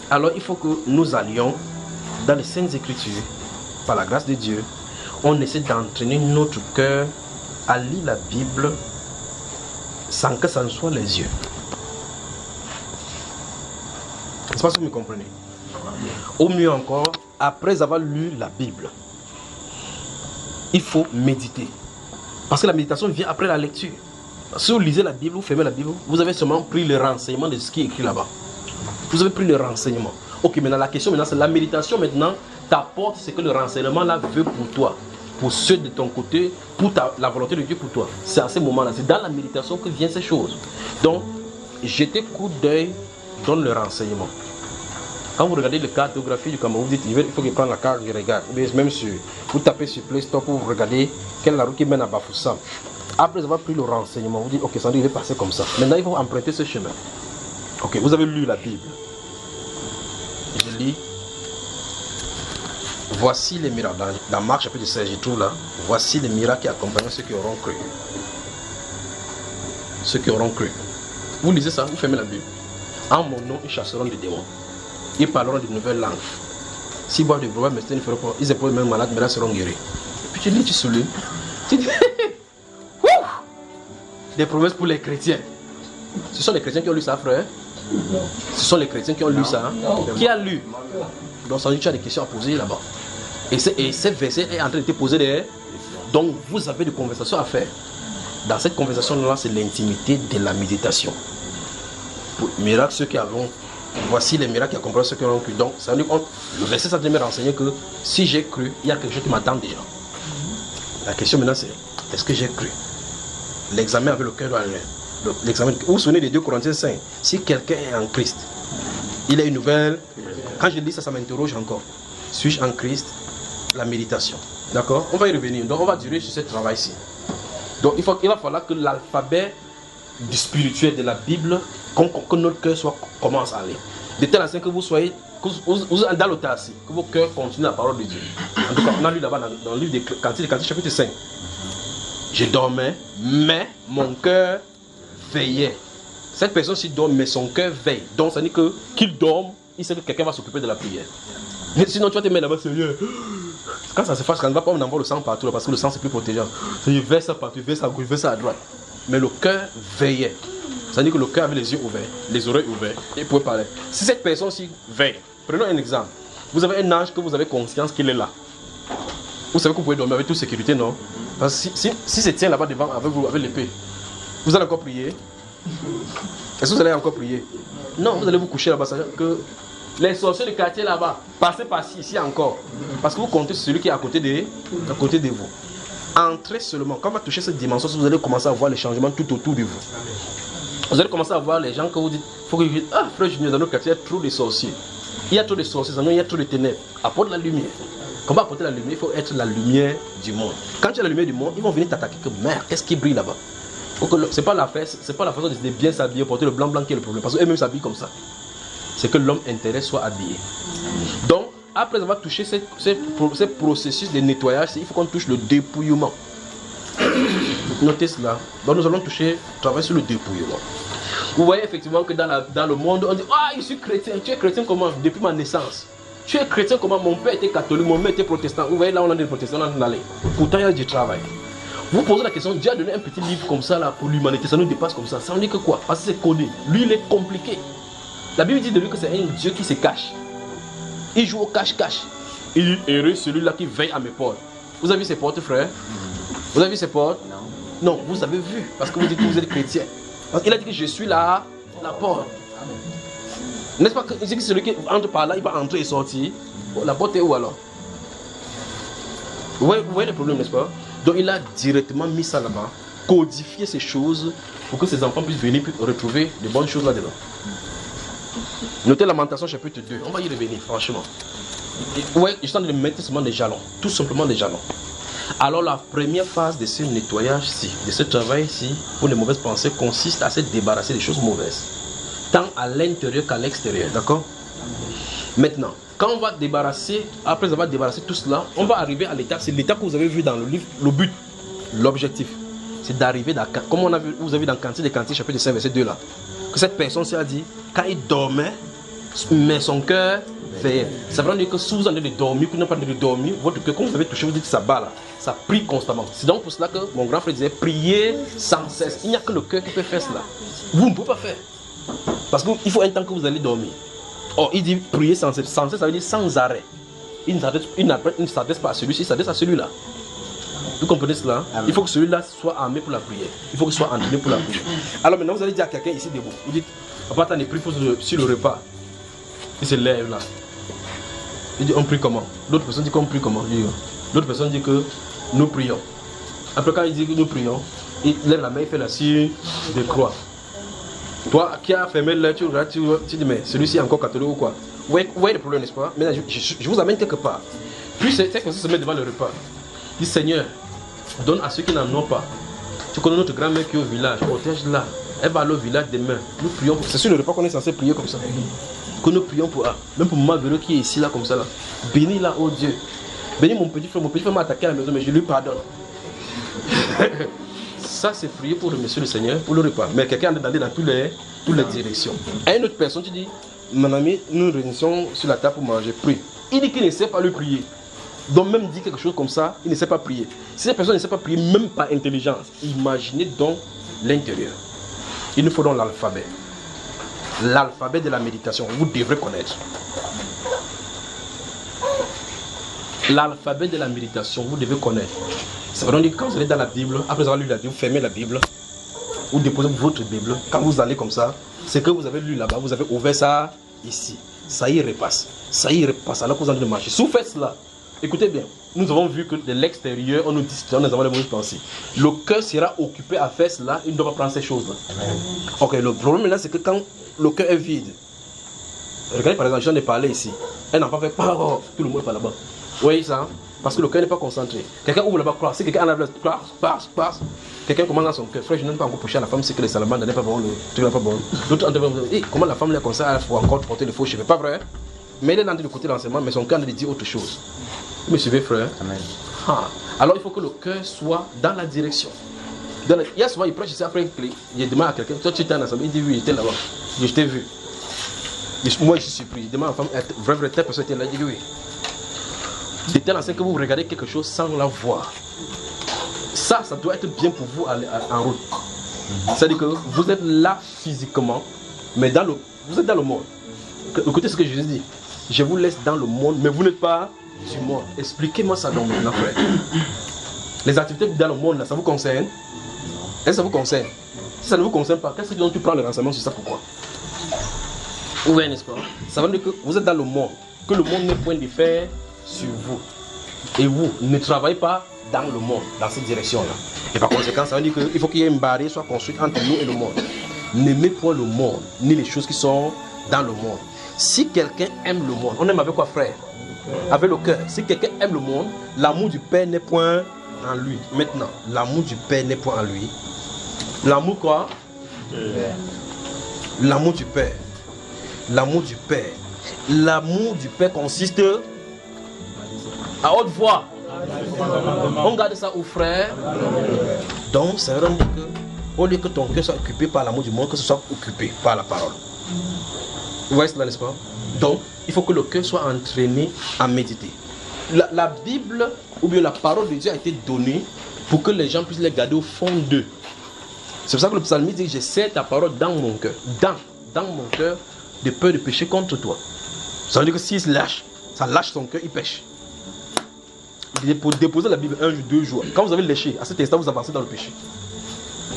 Alors il faut que nous allions dans les Saintes Écritures, par la grâce de Dieu, on essaie d'entraîner notre cœur à lire la Bible sans que ça ne soit les yeux. Je ne sais pas si vous me comprenez. Au mieux encore, après avoir lu la Bible, il faut méditer. Parce que la méditation vient après la lecture. Si vous lisez la Bible, vous fermez la Bible, vous avez seulement pris le renseignement de ce qui est écrit là-bas. Vous avez pris le renseignement. Ok, maintenant la question, c'est la méditation maintenant t'apporte ce que le renseignement là veut pour toi, pour ceux de ton côté, pour la volonté de Dieu pour toi. C'est à ce moment-là, c'est dans la méditation que viennent ces choses. Donc, jetez coup d'œil dans le renseignement. Quand vous regardez la cartographie du Cameroun, vous dites il faut que je prenne la carte, je regarde. Même sur, vous tapez sur Play Store pour regarder quelle est la route qui mène à Bafoussam. Après avoir pris le renseignement, vous dites ok, ça doit passer comme ça. Maintenant, il faut emprunter ce chemin. Ok, vous avez lu la Bible. Je lis. Voici les miracles. Dans Marc chapitre 16, je trouve là. Voici les miracles qui accompagnent ceux qui auront cru. Ceux qui auront cru. Vous lisez ça, vous fermez la Bible. En mon nom, ils chasseront des démons. Ils parleront de nouvelles langues. S'ils boivent du breuvage, mais ils ne feront pas. Ils éprouvent même malades, mais là seront guéris. Et puis tu lis, tu soulignes. Tu dis des promesses pour les chrétiens. Ce sont les chrétiens qui ont lu ça, frère. Ce sont les chrétiens qui ont lu ça. Qui a lu? Donc ça veut dire que tu as des questions à poser là-bas. Et ce verset est en train de te poser des... Donc vous avez des conversations à faire. Dans cette conversation-là, c'est l'intimité de la méditation. Pour miracle, ceux qui avons... Voici les miracles qui accompagnent ceux qui ont cru. Donc ça veut dire que le verset ça me renseigner que si j'ai cru, il y a quelque chose qui m'attend déjà. La question maintenant c'est, est-ce que j'ai cru? L'examen avec le cœur doit aller. L'examen. Vous vous souvenez de 2 Corinthiens 5? Si quelqu'un est en Christ, il a une nouvelle... Quand je lis ça, ça m'interroge encore. Suis-je en Christ? La méditation. D'accord? On va y revenir. Donc on va durer sur ce travail-ci. Donc il va falloir que l'alphabet du spirituel de la Bible, que notre cœur commence à aller. De telle façon que vous soyez dans l'autarcie, que vos cœurs continuent la parole de Dieu. En tout cas, on a lu là-bas dans le livre des Cantiques, chapitre 5. Je dormais, mais mon cœur veillait. Cette personne-ci dort, mais son cœur veille. Donc ça veut dire qu'il dorme, il sait que quelqu'un va s'occuper de la prière. Sinon tu vas te mettre là-bas, Seigneur. Quand ça se fâche, quand on ne va pas envoyer le sang partout, là, parce que le sang c'est plus protégeant. Il verse ça partout, il verse ça à gauche, il verse ça à droite. Mais le cœur veillait. Ça veut dire que le cœur avait les yeux ouverts, les oreilles ouvertes, et il pouvait parler. Si cette personne-ci veille, prenons un exemple. Vous avez un ange que vous avez conscience qu'il est là. Vous savez que vous pouvez dormir avec toute sécurité, non? Parce que si c'est tient là-bas devant avec vous, avec l'épée, vous allez encore prier? Est-ce que vous allez encore prier? Non, vous allez vous coucher là-bas. Que les sorciers du quartier là-bas, passez par-ci, ici encore. Parce que vous comptez sur celui qui est à côté de vous. Entrez seulement. Quand on va toucher cette dimension, vous allez commencer à voir les changements tout autour de vous. Vous allez commencer à voir les gens que vous dites, faut que je dise, ah frère, dans notre quartier, il y a trop de sorciers. Il y a trop de sorciers, il y a trop de ténèbres. Apporte la lumière. Quand on va apporter la lumière, il faut être la lumière du monde. Quand tu as la lumière du monde, ils vont venir t'attaquer. Que merde, qu'est-ce qui brille là-bas? C'est pas la façon de bien s'habiller, porter le blanc qui est le problème. Parce qu'eux-mêmes s'habillent comme ça. C'est que l'homme intérieur soit habillé. Donc, après avoir touché ce processus de nettoyage, il faut qu'on touche le dépouillement. Notez cela. Donc nous allons travailler sur le dépouillement. Vous voyez effectivement que dans le monde, on dit, ah, je suis chrétien. Tu es chrétien comment? Depuis ma naissance. Tu es chrétien comment? Mon père était catholique, mon mère était protestant. Vous voyez là, on a des protestants, on a allé. Pourtant, il y a du travail. Vous posez la question, Dieu a donné un petit livre comme ça là pour l'humanité, ça nous dépasse comme ça. Ça veut dire que quoi? Parce que c'est codé. Lui, il est compliqué. La Bible dit de lui que c'est un Dieu qui se cache. Il joue au cache-cache. Il dit, heureux celui-là qui veille à mes portes. Vous avez vu ses portes, frère? Vous avez vu ses portes? Non, vous avez vu, parce que vous dites que vous êtes chrétien. Parce qu'il a dit que je suis là, la porte. N'est-ce pas que celui qui entre par là, il va entrer et sortir? La porte est où alors? Vous voyez le problème, n'est-ce pas? Donc il a directement mis ça là-bas, codifié ces choses pour que ses enfants puissent venir retrouver de bonnes choses là-dedans. Notez Lamentation chapitre 2, on va y revenir franchement. Ouais, je suis en train de mettre seulement des jalons, tout simplement des jalons. Alors la première phase de ce nettoyage-ci, de ce travail-ci, pour les mauvaises pensées, consiste à se débarrasser des choses mauvaises, tant à l'intérieur qu'à l'extérieur, d'accord? Maintenant, quand on va débarrasser, après avoir débarrassé tout cela, on va arriver à l'étape, c'est l'étape que vous avez vu dans le livre, le but, l'objectif, c'est d'arriver dans, comme on a vu, vous avez vu dans Cantique des Cantiques, chapitre 5, verset 2 là, que cette personne s'est dit, quand il dormait, mais son cœur veillait. Ça veut dire que si vous en avez de dormir, que vous n'avez pas de dormir, votre cœur, quand vous avez touché, vous dites que ça bat là, ça prie constamment. C'est donc pour cela que mon grand frère disait, priez sans cesse. Il n'y a que le cœur qui peut faire cela. Vous ne pouvez pas faire. Parce qu'il faut un temps que vous allez dormir. Or, il dit prier sans cesse. Sans cesse, ça veut dire sans arrêt. Il ne s'adresse pas à celui-ci, il s'adresse à celui-là. Vous comprenez cela? Amen. Il faut que celui-là soit armé pour la prière. Il faut qu'il soit entraîné pour la prière. Alors maintenant, vous allez dire à quelqu'un ici debout. Vous dites, papa, t'en es pris sur le repas. Il se lève là. Il dit, on prie comment? L'autre personne dit qu'on prie comment? L'autre personne dit que nous prions. Après, quand il dit que nous prions, il lève la main, il fait la signe de croix. Toi qui as fermé l'œil, tu dis, mais celui-ci est encore catholique ou quoi? Vous voyez le problème, n'est-ce pas? Maintenant, je vous amène quelque part. Puis cette personne se met devant le repas. Il dit, Seigneur, donne à ceux qui n'en ont pas. Tu connais notre grand-mère qui est au village, protège-la. Elle va aller au village demain. Nous prions. C'est sur le repas qu'on est censé prier comme ça. Que nous prions pour elle. Même pour Marguerite qui est ici, là, comme ça. Là. Bénis-la, oh Dieu. Bénis mon petit frère. Mon petit frère m'a attaqué à la maison, mais je lui pardonne. Ça, c'est prier pour le monsieur le Seigneur, pour le repas. Mais quelqu'un est allé dans toutes les directions. À une autre personne, tu dis, mon ami, nous nous réunissons sur la table pour manger. Prie. Il dit qu'il ne sait pas lui prier. Donc même dit quelque chose comme ça, il ne sait pas prier. Si cette personne ne sait pas prier, même par intelligence, imaginez donc l'intérieur. Il nous faut donc l'alphabet. L'alphabet de la méditation, vous devrez connaître. L'alphabet de la méditation, vous devez connaître. Ça veut dire que quand vous allez dans la Bible, après avoir lu la Bible, vous fermez la Bible, vous déposez votre Bible. Quand vous allez comme ça, c'est que vous avez lu là-bas, vous avez ouvert ça ici. Ça y repasse. Ça y repasse alors que vous allez marcher. Si vous faites cela, écoutez bien, nous avons vu que de l'extérieur, on nous dit que nous avons les mauvaises pensées. Le cœur sera occupé à faire cela, il ne doit pas prendre ces choses-là. Ok, le problème là, c'est que quand le cœur est vide, regardez par exemple, j'en ai parlé ici, elle n'a pas fait parole, tout le monde est pas là-bas. Vous voyez ça? Parce que le cœur n'est pas concentré. Quelqu'un ouvre là-bas, croire. Si quelqu'un enlève la passe. Quelqu'un commence dans son cœur. Frère, je n'ai pas encore couché à la femme, c'est que les salamandres n'ont pas bon, le truc n'est pas bon. D'autres comment la femme est comme ça, il faut encore porter le faux cheveux. Pas vrai? Mais elle est dans le côté de l'enseignement, mais son cœur ne dit autre chose. Vous me suivez, frère? Amen. Alors il faut que le cœur soit dans la direction. Hier soir, il prêche ici après, il demande à quelqu'un, toi tu étais en assemblée, il dit oui, il était là-bas. Je t'ai vu. Moi je suis surpris. Il demande à la femme, vrai, telle personne était là, il dit oui. De telle enseigne que vous regardez quelque chose sans la voir. Ça doit être bien pour vous en route. C'est-à-dire que vous êtes là physiquement, mais vous êtes dans le monde. Écoutez ce que Jésus dit. Je vous laisse dans le monde, mais vous n'êtes pas du monde. Expliquez-moi ça donc maintenant, frère. Les activités dans le monde, là, ça vous concerne? Est-ce que ça vous concerne? Si ça ne vous concerne pas, qu'est-ce que tu prends le renseignement sur ça? Pourquoi? Oui, n'est-ce pas? Ça veut dire que vous êtes dans le monde, que le monde n'est point d'effet sur vous. Et vous ne travaillez pas dans le monde, dans cette direction-là. Et par conséquent, ça veut dire qu'il faut qu'il y ait une barrière soit construite entre nous et le monde. N'aimez point le monde, ni les choses qui sont dans le monde. Si quelqu'un aime le monde, on aime avec quoi, frère? Avec le cœur. Si quelqu'un aime le monde, l'amour du Père n'est point en lui. Maintenant, l'amour du Père n'est point en lui. L'amour quoi? L'amour du Père. L'amour du Père. L'amour du Père consiste à haute voix. On garde ça aux frères. Donc, ça veut dire que, au lieu que ton cœur soit occupé par l'amour du monde, que ce soit occupé par la parole. Vous voyez cela, n'est-ce pas? Donc, il faut que le cœur soit entraîné à méditer. La Bible, ou bien la parole de Dieu a été donnée pour que les gens puissent les garder au fond d'eux. C'est pour ça que le psalmiste dit, j'ai serré ta parole dans mon cœur. Dans mon cœur, de peur de pécher contre toi. Ça veut dire que s'il se lâche, ça lâche son cœur, il pêche. Pour déposer la Bible 1 jour, 2 jours. Quand vous avez léché, à cet instant, vous avancez dans le péché.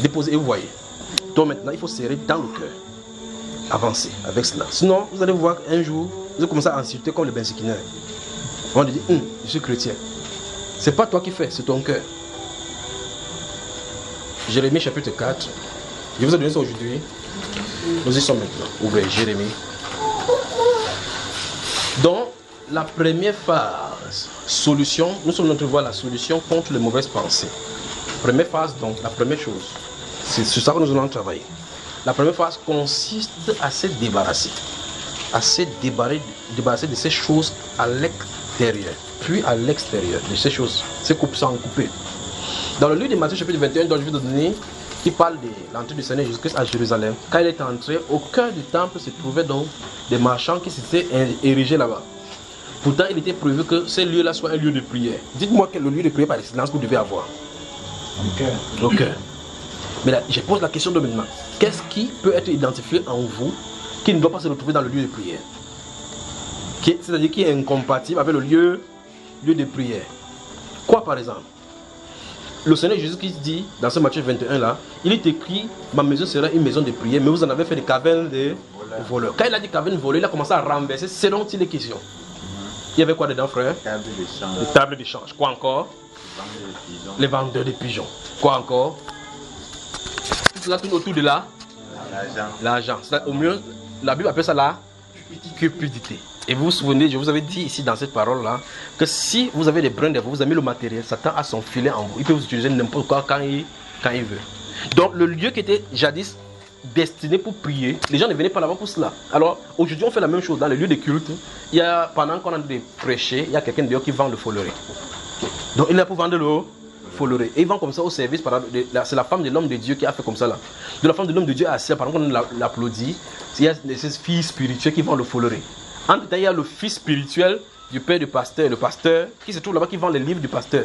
Déposez et vous voyez. Donc maintenant, il faut serrer dans le cœur. Avancer avec cela. Sinon, vous allez voir un jour, vous allez commencer à insulter comme le bensikineur. On dit, je suis chrétien. C'est pas toi qui fais, c'est ton cœur. Jérémie chapitre 4. Je vous ai donné ça aujourd'hui. Nous y sommes maintenant. Ouvrez Jérémie. Donc, la première phase, solution, nous sommes en train de voir la solution contre les mauvaises pensées. Première phase, donc, la première chose, c'est sur ça que nous allons travailler. La première phase consiste à se débarrasser. À se débarrasser de ces choses à l'extérieur. Puis à l'extérieur de ces choses. C'est en couper. Dans le livre de Matthieu chapitre 21, dont je vais te donner, il parle de l'entrée du Seigneur Jésus-Christ à Jérusalem. Quand il est entré, au cœur du temple se trouvaient donc des marchands qui s'étaient érigés là-bas. Pourtant, il était prévu que ce lieu-là soit un lieu de prière. Dites-moi quel est le lieu de prière par excellence que vous devez avoir. Le cœur. Mais là, je pose la question de maintenant. Qu'est-ce qui peut être identifié en vous qui ne doit pas se retrouver dans le lieu de prière? C'est-à-dire qui est incompatible avec le lieu de prière. Quoi par exemple? Le Seigneur Jésus-Christ dit dans ce Matthieu 21 là, il est écrit, ma maison sera une maison de prière, mais vous en avez fait des cavernes de voleurs. Quand il a dit cavernes volées, il a commencé à renverser selon il est question. Il y avait quoi dedans, frère? Les tables d'échange. Quoi encore? Les vendeurs de pigeons. Quoi encore? Tout cela tourne autour de l'argent. Au mieux, la Bible appelle ça la cupidité. Et vous vous souvenez, je vous avais dit ici dans cette parole-là, que si vous avez des brins de vous avez mis le matériel, Satan a son filet en vous. Il peut vous utiliser n'importe quoi quand il veut. Donc le lieu qui était jadis destiné pour prier, les gens ne venaient pas là-bas pour cela. Alors aujourd'hui on fait la même chose dans les lieux de culte. Il y a, pendant qu'on a des prêchés, il y a quelqu'un dehors qui vend le follerie. Donc il est là pour vendre le follerie. Et il vend comme ça au service. C'est la femme de l'homme de Dieu qui a fait comme ça là. De la femme de l'homme de Dieu assis, pendant qu'on l'applaudit, il y a ces filles spirituelles qui vendent le follerie. En détail, il y a le fils spirituel du père du pasteur, le pasteur qui se trouve là-bas, qui vend les livres du pasteur.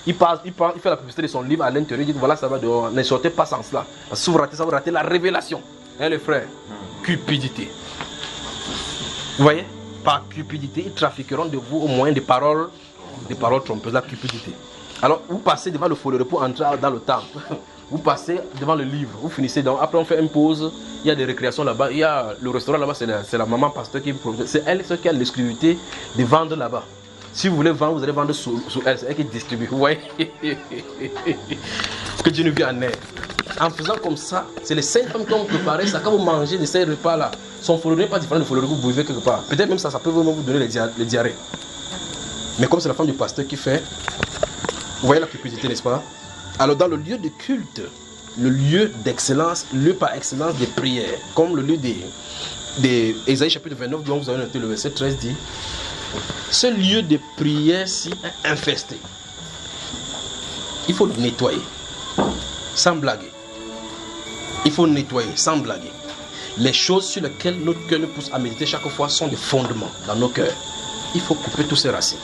Il fait la publicité de son livre à l'intérieur, il dit voilà, ça va dehors, ne sortez pas sans cela. Parce que si vous ratez ça, vous ratez la révélation. Hein, les frères? Cupidité. Vous voyez? Par cupidité, ils trafiqueront de vous au moyen des paroles trompeuses, la cupidité. Alors, vous passez devant le follerie pour entrer dans le temple. Vous passez devant le livre, vous finissez donc. Après, on fait une pause. Il y a des récréations là-bas. Il y a le restaurant là-bas, c'est la maman pasteur qui produit. C'est elle qui a l'exclusivité de vendre là-bas. Si vous voulez vendre, vous allez vendre sous elle. C'est elle qui distribue. Vous voyez? Que Dieu nous vit en aide. En faisant comme ça, c'est les 5 femmes qui ont préparé ça. Quand vous mangez de ces repas-là, son follerie n'est pas différent du follerie que vous buvez quelque part. Peut-être même ça peut vraiment vous donner les diarrhées. Mais comme c'est la femme du pasteur qui fait, vous voyez la cupidité, n'est-ce pas? Alors dans le lieu de culte, le lieu d'excellence, lieu par excellence des prières, comme le lieu des Ésaïe chapitre 29, dont vous avez noté le verset 13 dit, ce lieu de prière-ci est infesté. Il faut le nettoyer, sans blaguer. Il faut nettoyer, sans blaguer. Les choses sur lesquelles notre cœur nous pousse à méditer chaque fois sont des fondements dans nos cœurs. Il faut couper tous ces racines.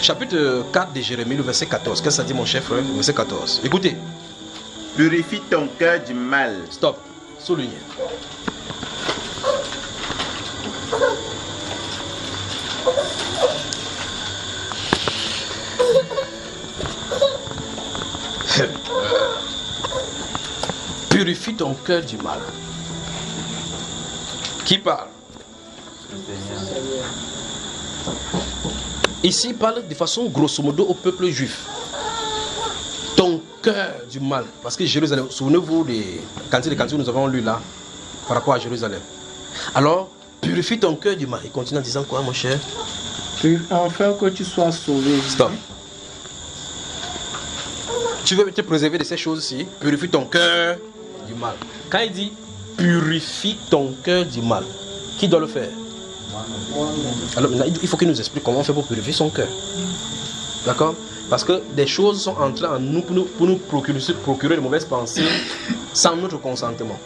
Chapitre 4 de Jérémie, le verset 14. Qu'est-ce que ça dit mon chef? Le verset 14. Écoutez. Purifie ton cœur du mal. Stop. Soulignez. Purifie ton cœur du mal. Qui parle? Ici, il parle de façon grosso modo au peuple juif. Ton cœur du mal. Parce que Jérusalem, souvenez-vous des cantiques que nous avons lus là, par rapport à Jérusalem. Alors, purifie ton cœur du mal. Il continue en disant quoi, mon cher? Enfin que tu sois sauvé. Stop. Tu veux te préserver de ces choses-ci? Purifie ton cœur du mal. Quand il dit purifie ton cœur du mal, qui doit le faire? Alors maintenant, il faut qu'il nous explique comment on fait pour purifier son cœur. D'accord? Parce que des choses sont entrées en nous pour nous procurer de mauvaises pensées sans notre consentement.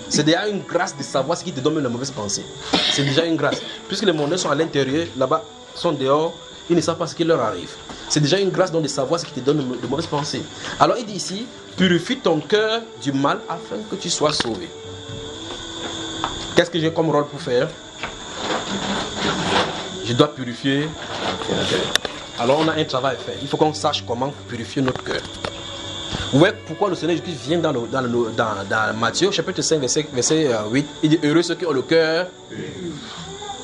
C'est déjà une grâce de savoir ce qui te donne les mauvaises pensées. C'est déjà une grâce. Puisque les monnaies sont à l'intérieur, là-bas, sont dehors, ils ne savent pas ce qui leur arrive. C'est déjà une grâce donc de savoir ce qui te donne de mauvaises pensées. Alors il dit ici, purifie ton cœur du mal afin que tu sois sauvé. Qu'est-ce que j'ai comme rôle pour faire? Je dois purifier mon cœur. Alors on a un travail à faire. Il faut qu'on sache comment purifier notre cœur. Vous voyez pourquoi le Seigneur Jésus vient dans Matthieu chapitre 5 verset 8. Il dit heureux ceux qui ont le cœur.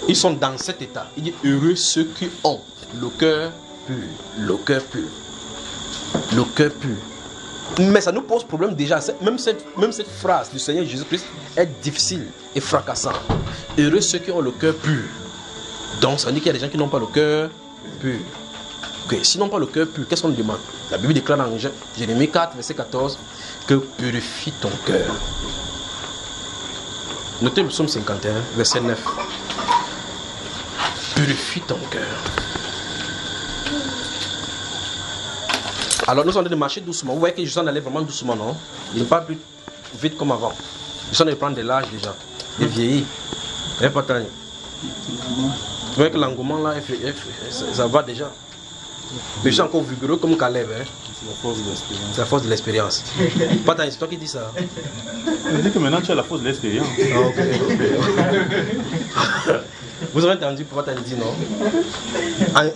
Ils sont dans cet état. Il dit heureux ceux qui ont le cœur pur. Le cœur pur. Le cœur pur. Mais ça nous pose problème déjà. Même cette phrase du Seigneur Jésus-Christ est difficile et fracassante. Heureux ceux qui ont le cœur pur. Donc ça veut dire qu'il y a des gens qui n'ont pas le cœur pur. Okay. S'ils n'ont pas le cœur pur, qu'est-ce qu'on demande? La Bible déclare dans Jérémie 4, verset 14, que purifie ton cœur. Notez le psaume 51, verset 9. Purifie ton cœur. Alors nous sommes en train de marcher doucement. Vous voyez que je suis en allé vraiment doucement, non? Il n'est pas plus vite comme avant. Je suis en train de prendre de l'âge déjà, de vieillir. Il n'est pas tant. Vous voyez que l'engouement là, ça va déjà. Mais je suis encore vigoureux comme Caleb. Hein? C'est la force de l'expérience. Pas tant, c'est toi qui dis ça. Je dis que maintenant tu as la force de l'expérience. Ah, okay. Vous avez entendu Papa t'a dit non?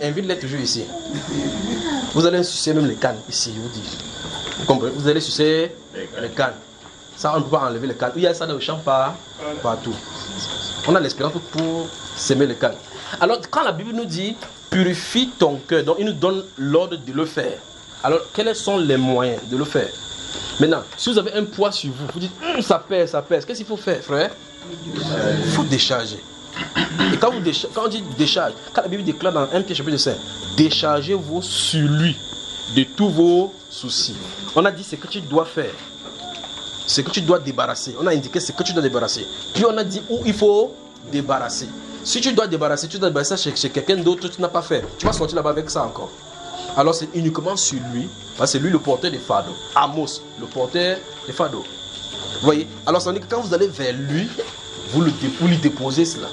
Invite-les toujours ici. Vous allez sucer même les cannes ici, je vous dis. Vous comprenez? Vous allez sucer les cannes. Ça, on ne peut pas enlever les cannes. Il y a ça dans le champ partout. On a l'expérience pour s'aimer les cannes. Alors, quand la Bible nous dit purifie ton cœur, donc il nous donne l'ordre de le faire. Alors, quels sont les moyens de le faire? Maintenant, si vous avez un poids sur vous, vous dites ça pèse, ça pèse. Qu'est-ce qu'il faut faire, frère? Il faut décharger. Et quand on dit décharge, quand la Bible déclare dans 1 Pierre chapitre 5, déchargez-vous sur lui de tous vos soucis. On a dit ce que tu dois faire, ce que tu dois débarrasser. On a indiqué ce que tu dois débarrasser. Puis on a dit où il faut débarrasser. Si tu dois débarrasser chez quelqu'un d'autre, tu n'as pas fait. Tu vas sortir là-bas avec ça encore. Alors c'est uniquement sur lui, parce que c'est lui le porteur des fardeaux. Amos, le porteur des fardeaux. Vous voyez? Alors ça veut dire que quand vous allez vers lui, vous lui déposez cela.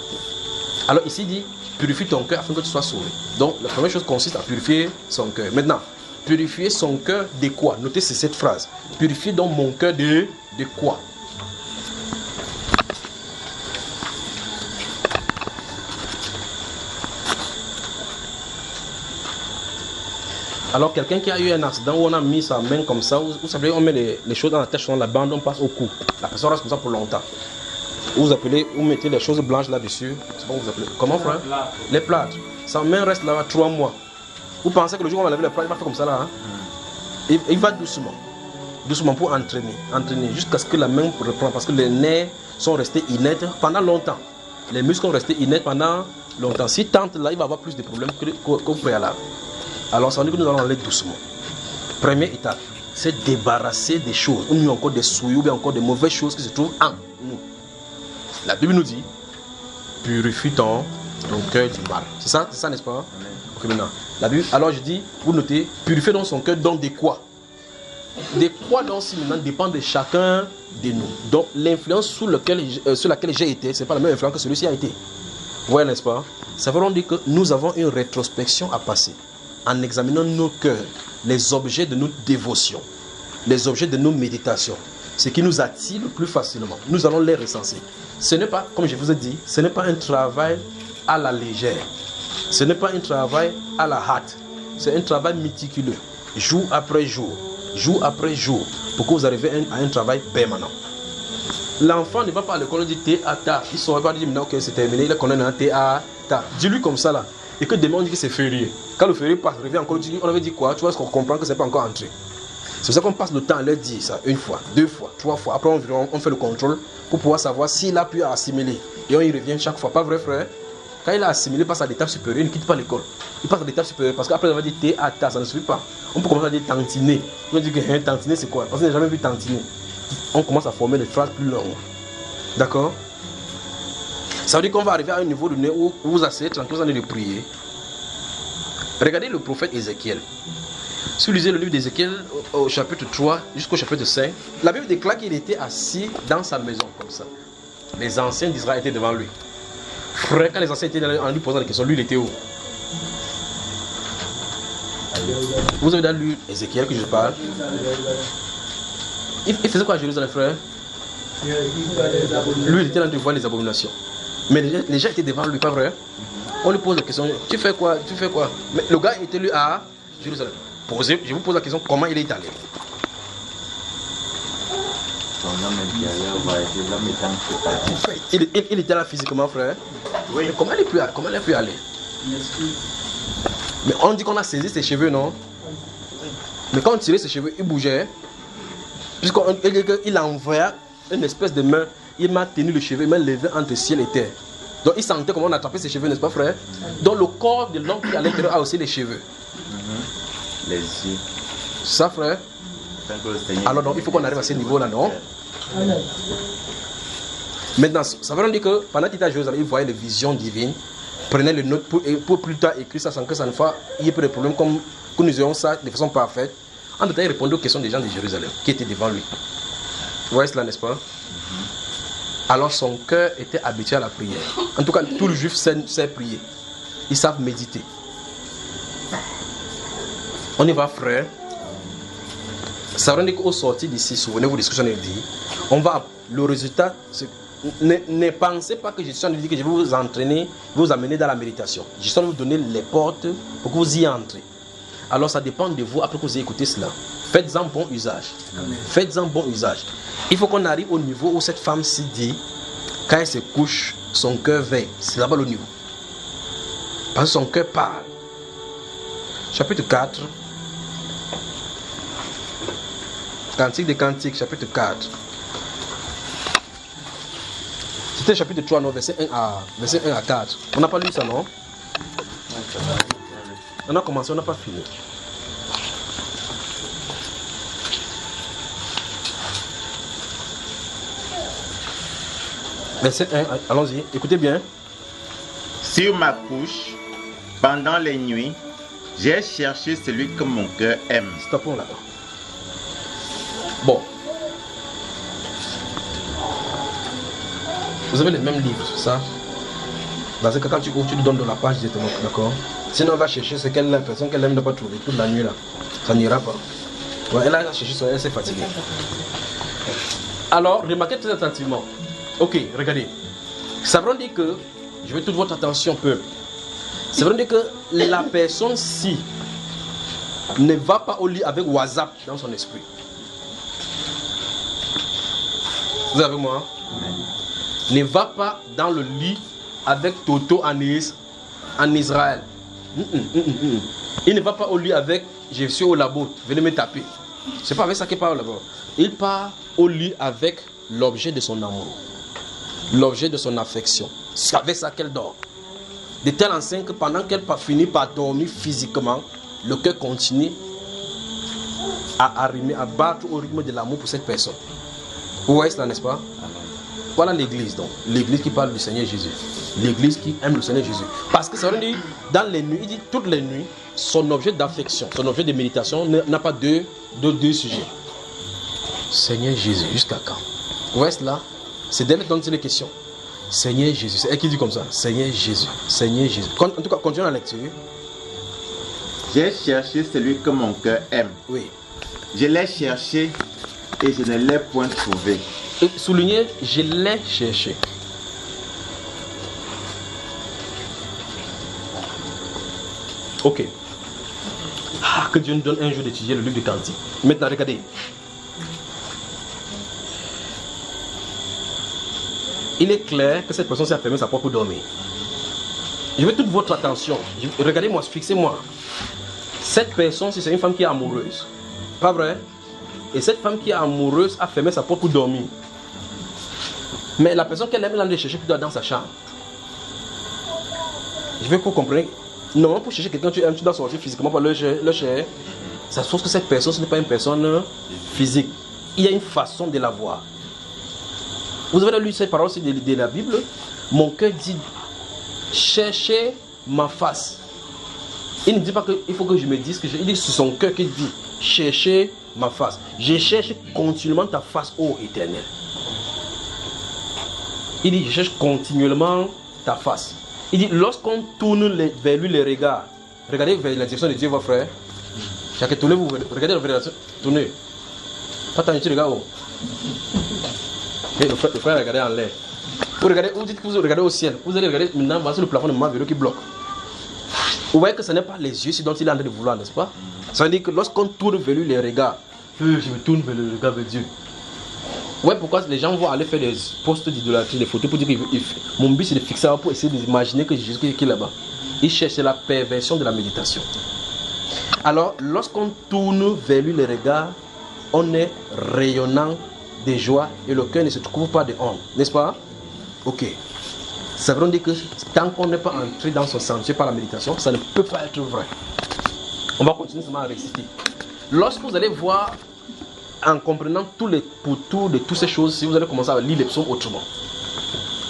Alors ici il dit, purifie ton cœur afin que tu sois sauvé. Donc la première chose consiste à purifier son cœur. Maintenant, purifier son cœur de quoi? Notez c'est cette phrase. Purifier donc mon cœur de quoi? Alors quelqu'un qui a eu un accident où on a mis sa main comme ça, vous savez, on met les choses dans la tête, dans la bande, on passe au cou. La personne reste comme ça pour longtemps. Vous appelez, vous mettez les choses blanches là-dessus. C'est bon, vous appelez. Comment, frère? Les plâtres. Sa main reste là 3 mois. Vous pensez que le jour où on va laver les plâtres, il va faire comme ça là, hein? Il va doucement. Doucement pour entraîner. Entraîner jusqu'à ce que la main reprenne. Parce que les nerfs sont restés inertes pendant longtemps. Les muscles sont restés inertes pendant longtemps. Si tente là, il va avoir plus de problèmes qu'au préalable. Alors ça veut dire que nous allons aller doucement. Première étape, c'est débarrasser des choses. On a encore des souillures ou bien encore des mauvaises choses qui se trouvent en nous. La Bible nous dit, purifie ton cœur du mal. C'est ça n'est-ce pas? Ok, maintenant. La Bible, alors je dis, vous notez, purifier dans son cœur, donc de quoi? De quoi donc si maintenant dépend de chacun de nous. Donc l'influence sur laquelle j'ai été, ce n'est pas la même influence que celui-ci a été. Vous voyez, n'est-ce pas? Ça veut dire que nous avons une rétrospection à passer. En examinant nos cœurs, les objets de nos dévotions, les objets de nos méditations, ce qui nous attire le plus facilement, nous allons les recenser. Ce n'est pas, comme je vous ai dit, ce n'est pas un travail à la légère. Ce n'est pas un travail à la hâte. C'est un travail méticuleux, jour après jour, pour que vous arriviez à un travail permanent. L'enfant ne va pas à l'école, il dit thé à ta. Il ne saurait pas dire maintenant que c'est terminé, il connaît un thé à ta. Dis-lui comme ça là. Et que demain on dit que c'est férié. Quand le férié passe, revient encore, on avait dit quoi? Tu vois, qu'on comprend que ce n'est pas encore entré. C'est pour ça qu'on passe le temps à leur dire ça, 1 fois, 2 fois, 3 fois. Après on fait le contrôle pour pouvoir savoir s'il a pu assimiler. Et on y revient chaque fois. Pas vrai, frère? Quand il a assimilé, il passe à l'étape supérieure, il ne quitte pas l'école. Il passe à l'étape supérieure parce qu'après on va dire thé à ta, ça ne suffit pas. On peut commencer à dire tantiner. On va dire que tantiner c'est quoi? Parce qu'on n'a jamais vu tantiner. On commence à former des phrases plus longues. D'accord? Ça veut dire qu'on va arriver à un niveau donné où vous asseyez tranquille, vous allez prier. Regardez le prophète Ézéchiel. Si vous lisez le livre d'Ézéchiel au chapitre 3 jusqu'au chapitre 5, la Bible déclare qu'il était assis dans sa maison comme ça. Les anciens d'Israël étaient devant lui. Frère, quand les anciens étaient en lui posant des questions, lui il était où? Vous avez déjà lu Ézéchiel que je parle? Il faisait quoi à Jérusalem, frère? Lui il était en train de voir les abominations. Mais les gens étaient devant lui, pas vrai? On lui pose la question, tu fais quoi? Tu fais quoi? Mais le gars était lui à Jérusalem. Je vous pose la question, comment il est allé? Il était là physiquement, frère. Oui. Mais comment il a pu aller? Mais on dit qu'on a saisi ses cheveux, non? Mais quand on tirait ses cheveux, il bougeait. Puisqu'il envoya une espèce de main, il m'a tenu le cheveu, il m'a levé entre ciel et terre. Donc il sentait comment on attrapait ses cheveux, n'est-ce pas, frère? Donc le corps de l'homme qui est à l'intérieur a aussi les cheveux. Les yeux. C'est ça, frère? Alors donc il faut qu'on arrive à ce niveau-là, non? Maintenant, ça veut dire que pendant qu'il était à Jérusalem, il voyait les visions divines, prenait les notes pour plus tard écrire ça sans que ça ne fasse, il y ait pas de problème, comme que nous ayons ça de façon parfaite. En détail, il répondait aux questions des gens de Jérusalem qui étaient devant lui. Vous voyez cela, n'est-ce pas? Alors son cœur était habitué à la prière. En tout cas, tout le juif sait prier. Ils savent méditer. On y va, frère. Ça veut dire qu'au sortir d'ici, souvenez-vous de ce que j'en ai dit. Le résultat, ne pensez pas que je suis en train de dire que je vais vous entraîner, vous amener dans la méditation. Je suis en train de vous donner les portes pour que vous y entrez. Alors ça dépend de vous après que vous ayez écouté cela. Faites-en bon usage. Faites-en bon usage. Il faut qu'on arrive au niveau où cette femme-ci dit, quand elle se couche, son cœur veille. C'est là-bas le niveau. Parce que son cœur parle. Chapitre 4. Cantique des Cantiques, chapitre 4. C'était chapitre 3, non, verset 1 à 4. On n'a pas lu ça, non? On a commencé, on n'a pas fini. Verset 1, allons-y, écoutez bien. Sur ma couche, pendant les nuits, j'ai cherché celui que mon cœur aime. Stoppons là. Bon. Vous avez les mêmes livres, ça? Parce que quand tu ouvres, tu lui donnes de la page directement, d'accord? Sinon, on va chercher ce qu'elle a l'impression qu'elle aime ne pas trouver toute la nuit là. Ça n'ira pas. Ouais, elle a cherché, elle s'est fatiguée. Alors, remarquez très attentivement. Ok, regardez. Ça veut dire que, je veux toute votre attention, peuple. Ça veut dire que la personne-ci ne va pas au lit avec WhatsApp dans son esprit. Vous êtes avec moi? Ne va pas dans le lit avec Toto en Israël. Il ne va pas au lit avec je suis au labo, venez me taper. C'est pas avec ça qu'il parle là-bas. Il part au lit avec l'objet de son amour, l'objet de son affection. C'est avec ça qu'elle dort. De telle enseigne que pendant qu'elle finit par dormir physiquement, le cœur continue à arrimer, à battre au rythme de l'amour pour cette personne. Vous voyez cela, n'est-ce pas? Voilà l'église donc. L'église qui parle du Seigneur Jésus. L'église qui aime le Seigneur Jésus. Parce que ça veut dire, dans les nuits, il dit toutes les nuits, son objet d'affection, son objet de méditation n'a pas deux sujets. Seigneur Jésus, jusqu'à quand? Vous voyez cela? C'est d'elle dont c'est les questions. Seigneur Jésus, c'est elle qui dit comme ça. Seigneur Jésus, Seigneur Jésus. En tout cas, continuons la lecture. J'ai cherché celui que mon cœur aime. Oui. Je l'ai cherché et je ne l'ai point trouvé. Et soulignez, je l'ai cherché. Ok. Ah, que Dieu nous donne un jour d'étudier le livre de Cantique. Maintenant, regardez. Il est clair que cette personne s'est fermée sa porte pour dormir. Je veux toute votre attention. Regardez-moi, fixez-moi. Cette personne, c'est une femme qui est amoureuse. Pas vrai? Et cette femme qui est amoureuse a fermé sa porte pour dormir. Mais la personne qu'elle aime, elle a chercher plutôt dans sa chambre. Je veux que vous compreniez. Normalement, pour chercher quelqu'un que tu aimes, tu dois sortir physiquement pour le chercher. Ça se trouve que cette personne, ce n'est pas une personne physique. Il y a une façon de la voir. Vous avez lu cette parole de la Bible. Mon cœur dit, cherchez ma face. Il ne dit pas qu'il faut que je me dise que il dit c'est son cœur qui dit cherchez ma face. Je cherche continuellement ta face, ô Éternel. Il dit je cherche continuellement ta face. Il dit lorsqu'on tourne vers lui les regards, regardez vers la direction de Dieu, votre frère. Chacun tournez-vous, regardez vers la direction, tournez. Pas tant, tu regardes où. Et le frère regardez en l'air. Vous regardez, vous dites que vous regardez au ciel. Vous allez regarder maintenant, voici le plafond de Marvelo qui bloque. Vous voyez que ce n'est pas les yeux dont il est en train de vouloir, n'est-ce pas? Ça veut dire que lorsqu'on tourne vers lui les regards, je me tourne vers le regard de Dieu. Ouais, pourquoi les gens vont aller faire des posts d'idolâtrie, des photos pour dire que mon but c'est de fixer pour essayer d'imaginer que Jésus est là-bas. Il cherche la perversion de la méditation. Alors, lorsqu'on tourne vers lui les regards, on est rayonnant de joie et le cœur ne se trouve pas de honte, n'est-ce pas? Ok. Ça veut dire que tant qu'on n'est pas entré dans son sentier par la méditation, ça ne peut pas être vrai. On va continuer seulement à réciter. Lorsque vous allez voir, en comprenant tous les pourtours de toutes ces choses, si vous allez commencer à lire les psaumes autrement,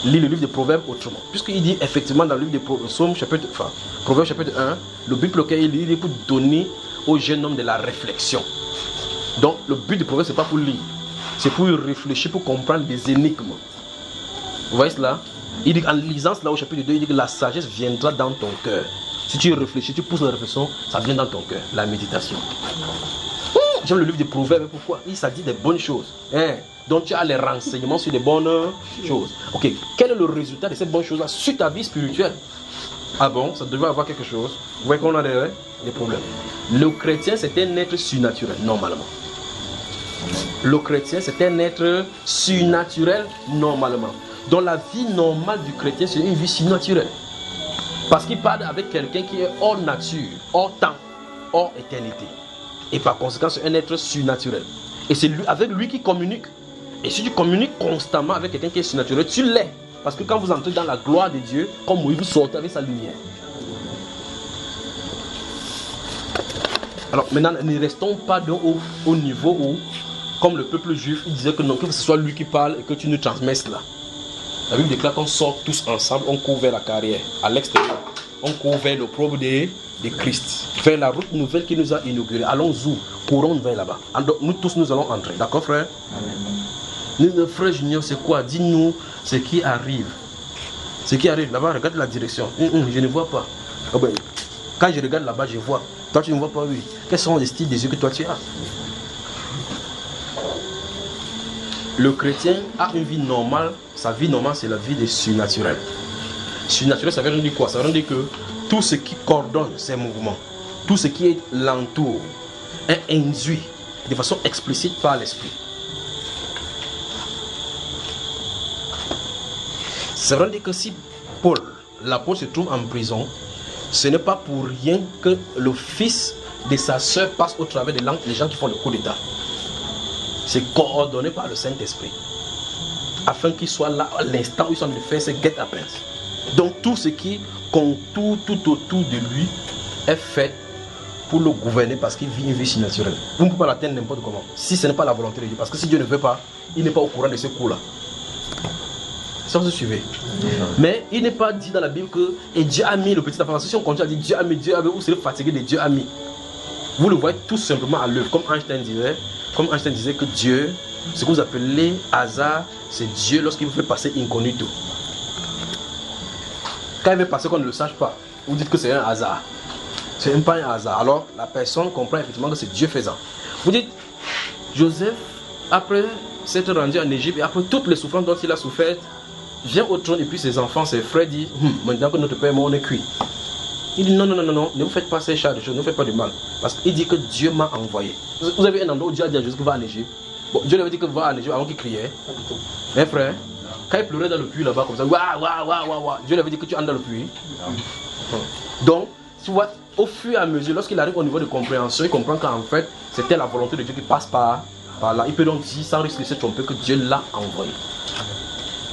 lire le livre des Proverbes autrement, puisqu'il dit effectivement dans le livre des psaumes, Proverbes chapitre 1, le but pour lequel il est pour donner au jeune homme de la réflexion. Donc le but du Proverbe, ce n'est pas pour lire, c'est pour réfléchir, pour comprendre des énigmes. Vous voyez cela? Il dit, en lisant cela au chapitre 2, il dit que la sagesse viendra dans ton cœur. Si tu réfléchis, tu pousses la réflexion, ça vient dans ton cœur, la méditation. J'aime le livre des Proverbes, pourquoi? Ça dit des bonnes choses. Donc tu as les renseignements sur des bonnes choses. Ok, quel est le résultat de ces bonnes choses-là sur ta vie spirituelle? Ah bon, ça devrait avoir quelque chose. Vous voyez qu'on a des problèmes. Le chrétien, c'est un être surnaturel, normalement. Le chrétien, c'est un être surnaturel, normalement. Donc la vie normale du chrétien, c'est une vie surnaturelle. Parce qu'il parle avec quelqu'un qui est hors nature, hors temps, hors éternité. Et par conséquent, c'est un être surnaturel. Et c'est avec lui qui communique. Et si tu communiques constamment avec quelqu'un qui est surnaturel, tu l'es. Parce que quand vous entrez dans la gloire de Dieu, comme Moïse, vous sortez avec sa lumière. Alors maintenant, ne restons pas au niveau où, comme le peuple juif, il disait que non, que ce soit lui qui parle et que tu nous transmettes cela. La Bible déclare qu'on sort tous ensemble, on court vers la carrière, à l'extérieur. On court vers le propre de Christ, vers la route nouvelle qui nous a inaugurée. Allons-y, courons vers là-bas. Alors, nous tous, nous allons entrer. D'accord, frère? Nous, frère Junior, c'est quoi? Dis-nous ce qui arrive. Ce qui arrive là-bas, regarde la direction. Je ne vois pas. Oh ben, quand je regarde là-bas, je vois. Toi, tu ne vois pas, oui. Quels sont les styles des yeux que toi tu as? Le chrétien a une vie normale. Sa vie normale, c'est la vie des surnaturels. Surnaturel, ça veut dire quoi? Ça veut dire que tout ce qui coordonne ses mouvements, tout ce qui l'entoure, est induit de façon explicite par l'esprit. Ça veut dire que si Paul, l'apôtre, se trouve en prison, ce n'est pas pour rien que le fils de sa soeur passe au travers des gens qui font le coup d'état. C'est coordonné par le Saint-Esprit, afin qu'il soit là à l'instant où ils sont en train de faire ce guet-apens. Donc tout ce qui contourne tout autour de lui est fait pour le gouverner parce qu'il vit une vie surnaturelle. Vous ne pouvez pas l'atteindre n'importe comment, si ce n'est pas la volonté de Dieu. Parce que si Dieu ne veut pas, il n'est pas au courant de ce coup-là. Ça vous suivez? Mais il n'est pas dit dans la Bible que et Dieu a mis le petit enfant. Si on continue à dire Dieu a mis, vous serez fatigué de Dieu a mis. Vous le voyez tout simplement à l'œuvre. Comme Einstein disait que Dieu, ce que vous appelez hasard, c'est Dieu lorsqu'il vous fait passer incognito. Quand il veut passer qu'on ne le sache pas, vous dites que c'est un hasard. Ce n'est pas un hasard. Alors la personne comprend effectivement que c'est Dieu faisant. Vous dites, Joseph, après s'être rendu en Égypte et après toutes les souffrances dont il a souffert, vient au trône et puis ses enfants, ses frères disent, maintenant que notre père est mort, on est cuit. Il dit non, ne vous faites pas ces chats de choses, ne vous faites pas du mal. Parce qu'il dit que Dieu m'a envoyé. Vous avez un endroit où Dieu a dit à Joseph qu'il va en Égypte. Bon, Dieu lui avait dit qu'il va en Égypte avant qu'il criait. Mes frères, quand il pleurait dans le puits là-bas comme ça, Dieu lui avait dit que tu entres dans le puits. Donc, tu vois, au fur et à mesure, lorsqu'il arrive au niveau de compréhension, il comprend qu'en fait, c'était la volonté de Dieu qui passe par là. Il peut donc dire, sans risque de se tromper, que Dieu l'a envoyé.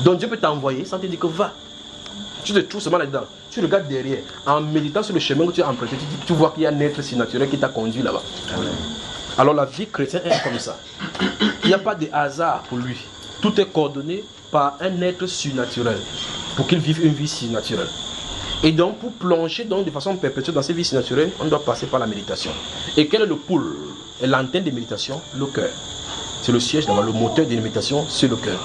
Donc Dieu peut t'envoyer sans te dire que va. Tu te trouves seulement là-dedans. Tu regardes derrière. En méditant sur le chemin que tu as emprunté, tu vois qu'il y a un être surnaturel qui t'a conduit là-bas. Alors la vie chrétienne est comme ça. Il n'y a pas de hasard pour lui. Tout est coordonné par un être surnaturel pour qu'il vive une vie surnaturelle. Et donc, pour plonger donc, de façon perpétuelle dans ces vices naturels, on doit passer par la méditation. Et quel est le pôle et l'antenne de méditation? Le cœur. C'est le siège, d'abord, le moteur de la méditation, c'est le cœur.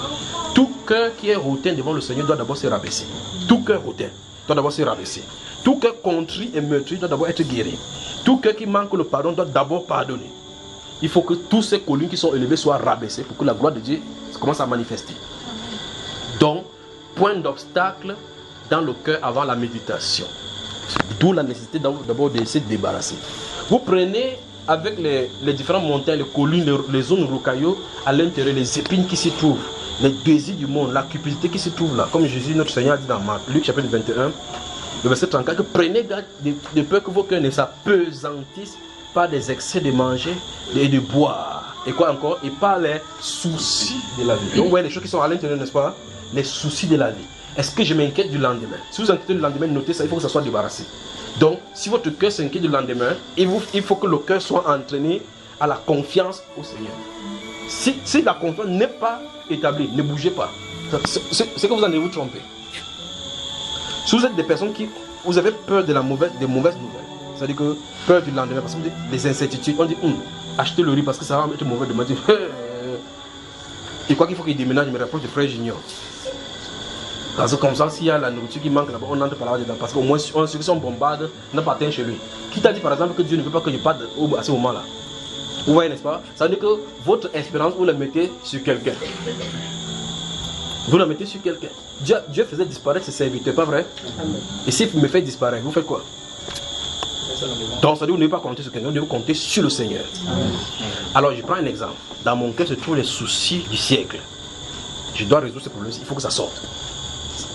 Tout cœur qui est hautain devant le Seigneur doit d'abord se rabaisser. Tout cœur hautain doit d'abord se rabaisser. Tout cœur contrit et meurtri doit d'abord être guéri. Tout cœur qui manque le pardon doit d'abord pardonner. Il faut que tous ces collines qui sont élevées soient rabaissées pour que la gloire de Dieu commence à manifester. Donc, point d'obstacle dans le cœur avant la méditation. D'où la nécessité d'abord de se débarrasser. Vous prenez avec les différentes montagnes, les collines, les zones rocailleuses, à l'intérieur, les épines qui s'y trouvent, les désirs du monde, la cupidité qui se trouve là. Comme Jésus, notre Seigneur, a dit dans Luc chapitre 21, le verset 34, que prenez garde de peur que vos cœurs ne s'apesantissent par des excès de manger et de boire. Et quoi encore? Et par les soucis de la vie. Donc, vous voyez les choses qui sont à l'intérieur, n'est-ce pas? Les soucis de la vie. Est-ce que je m'inquiète du lendemain? Si vous inquiétez du lendemain, notez ça, il faut que ça soit débarrassé. Donc, si votre cœur s'inquiète du lendemain, il faut que le cœur soit entraîné à la confiance au Seigneur. Si la confiance n'est pas établie, ne bougez pas. C'est que vous allez vous tromper. Si vous êtes des personnes qui vous avez peur des mauvaises nouvelles, c'est-à-dire que peur du lendemain, parce que des incertitudes, on dit achetez le riz parce que ça va être mauvais demain. Et quoi qu'il faut qu'il déménage, je me rapproche de frère Junior. Parce que comme ça, s'il y a la nourriture qui manque là-bas, on entre par là-dedans. Parce qu'au moins, ceux qui sont bombardés n'a pas atteint chez lui. Qui t'a dit par exemple que Dieu ne veut pas que je parte à ce moment-là? Vous voyez, n'est-ce pas? Ça veut dire que votre espérance, vous la mettez sur quelqu'un. Vous la mettez sur quelqu'un. Dieu faisait disparaître ses serviteurs, pas vrai? Et s'il me fait disparaître, vous faites quoi? Donc, ça veut dire que vous ne devez pas compter sur quelqu'un, vous devez compter sur le Seigneur. Alors, je prends un exemple. Dans mon cœur se trouvent les soucis du siècle. Je dois résoudre ce problème, il faut que ça sorte.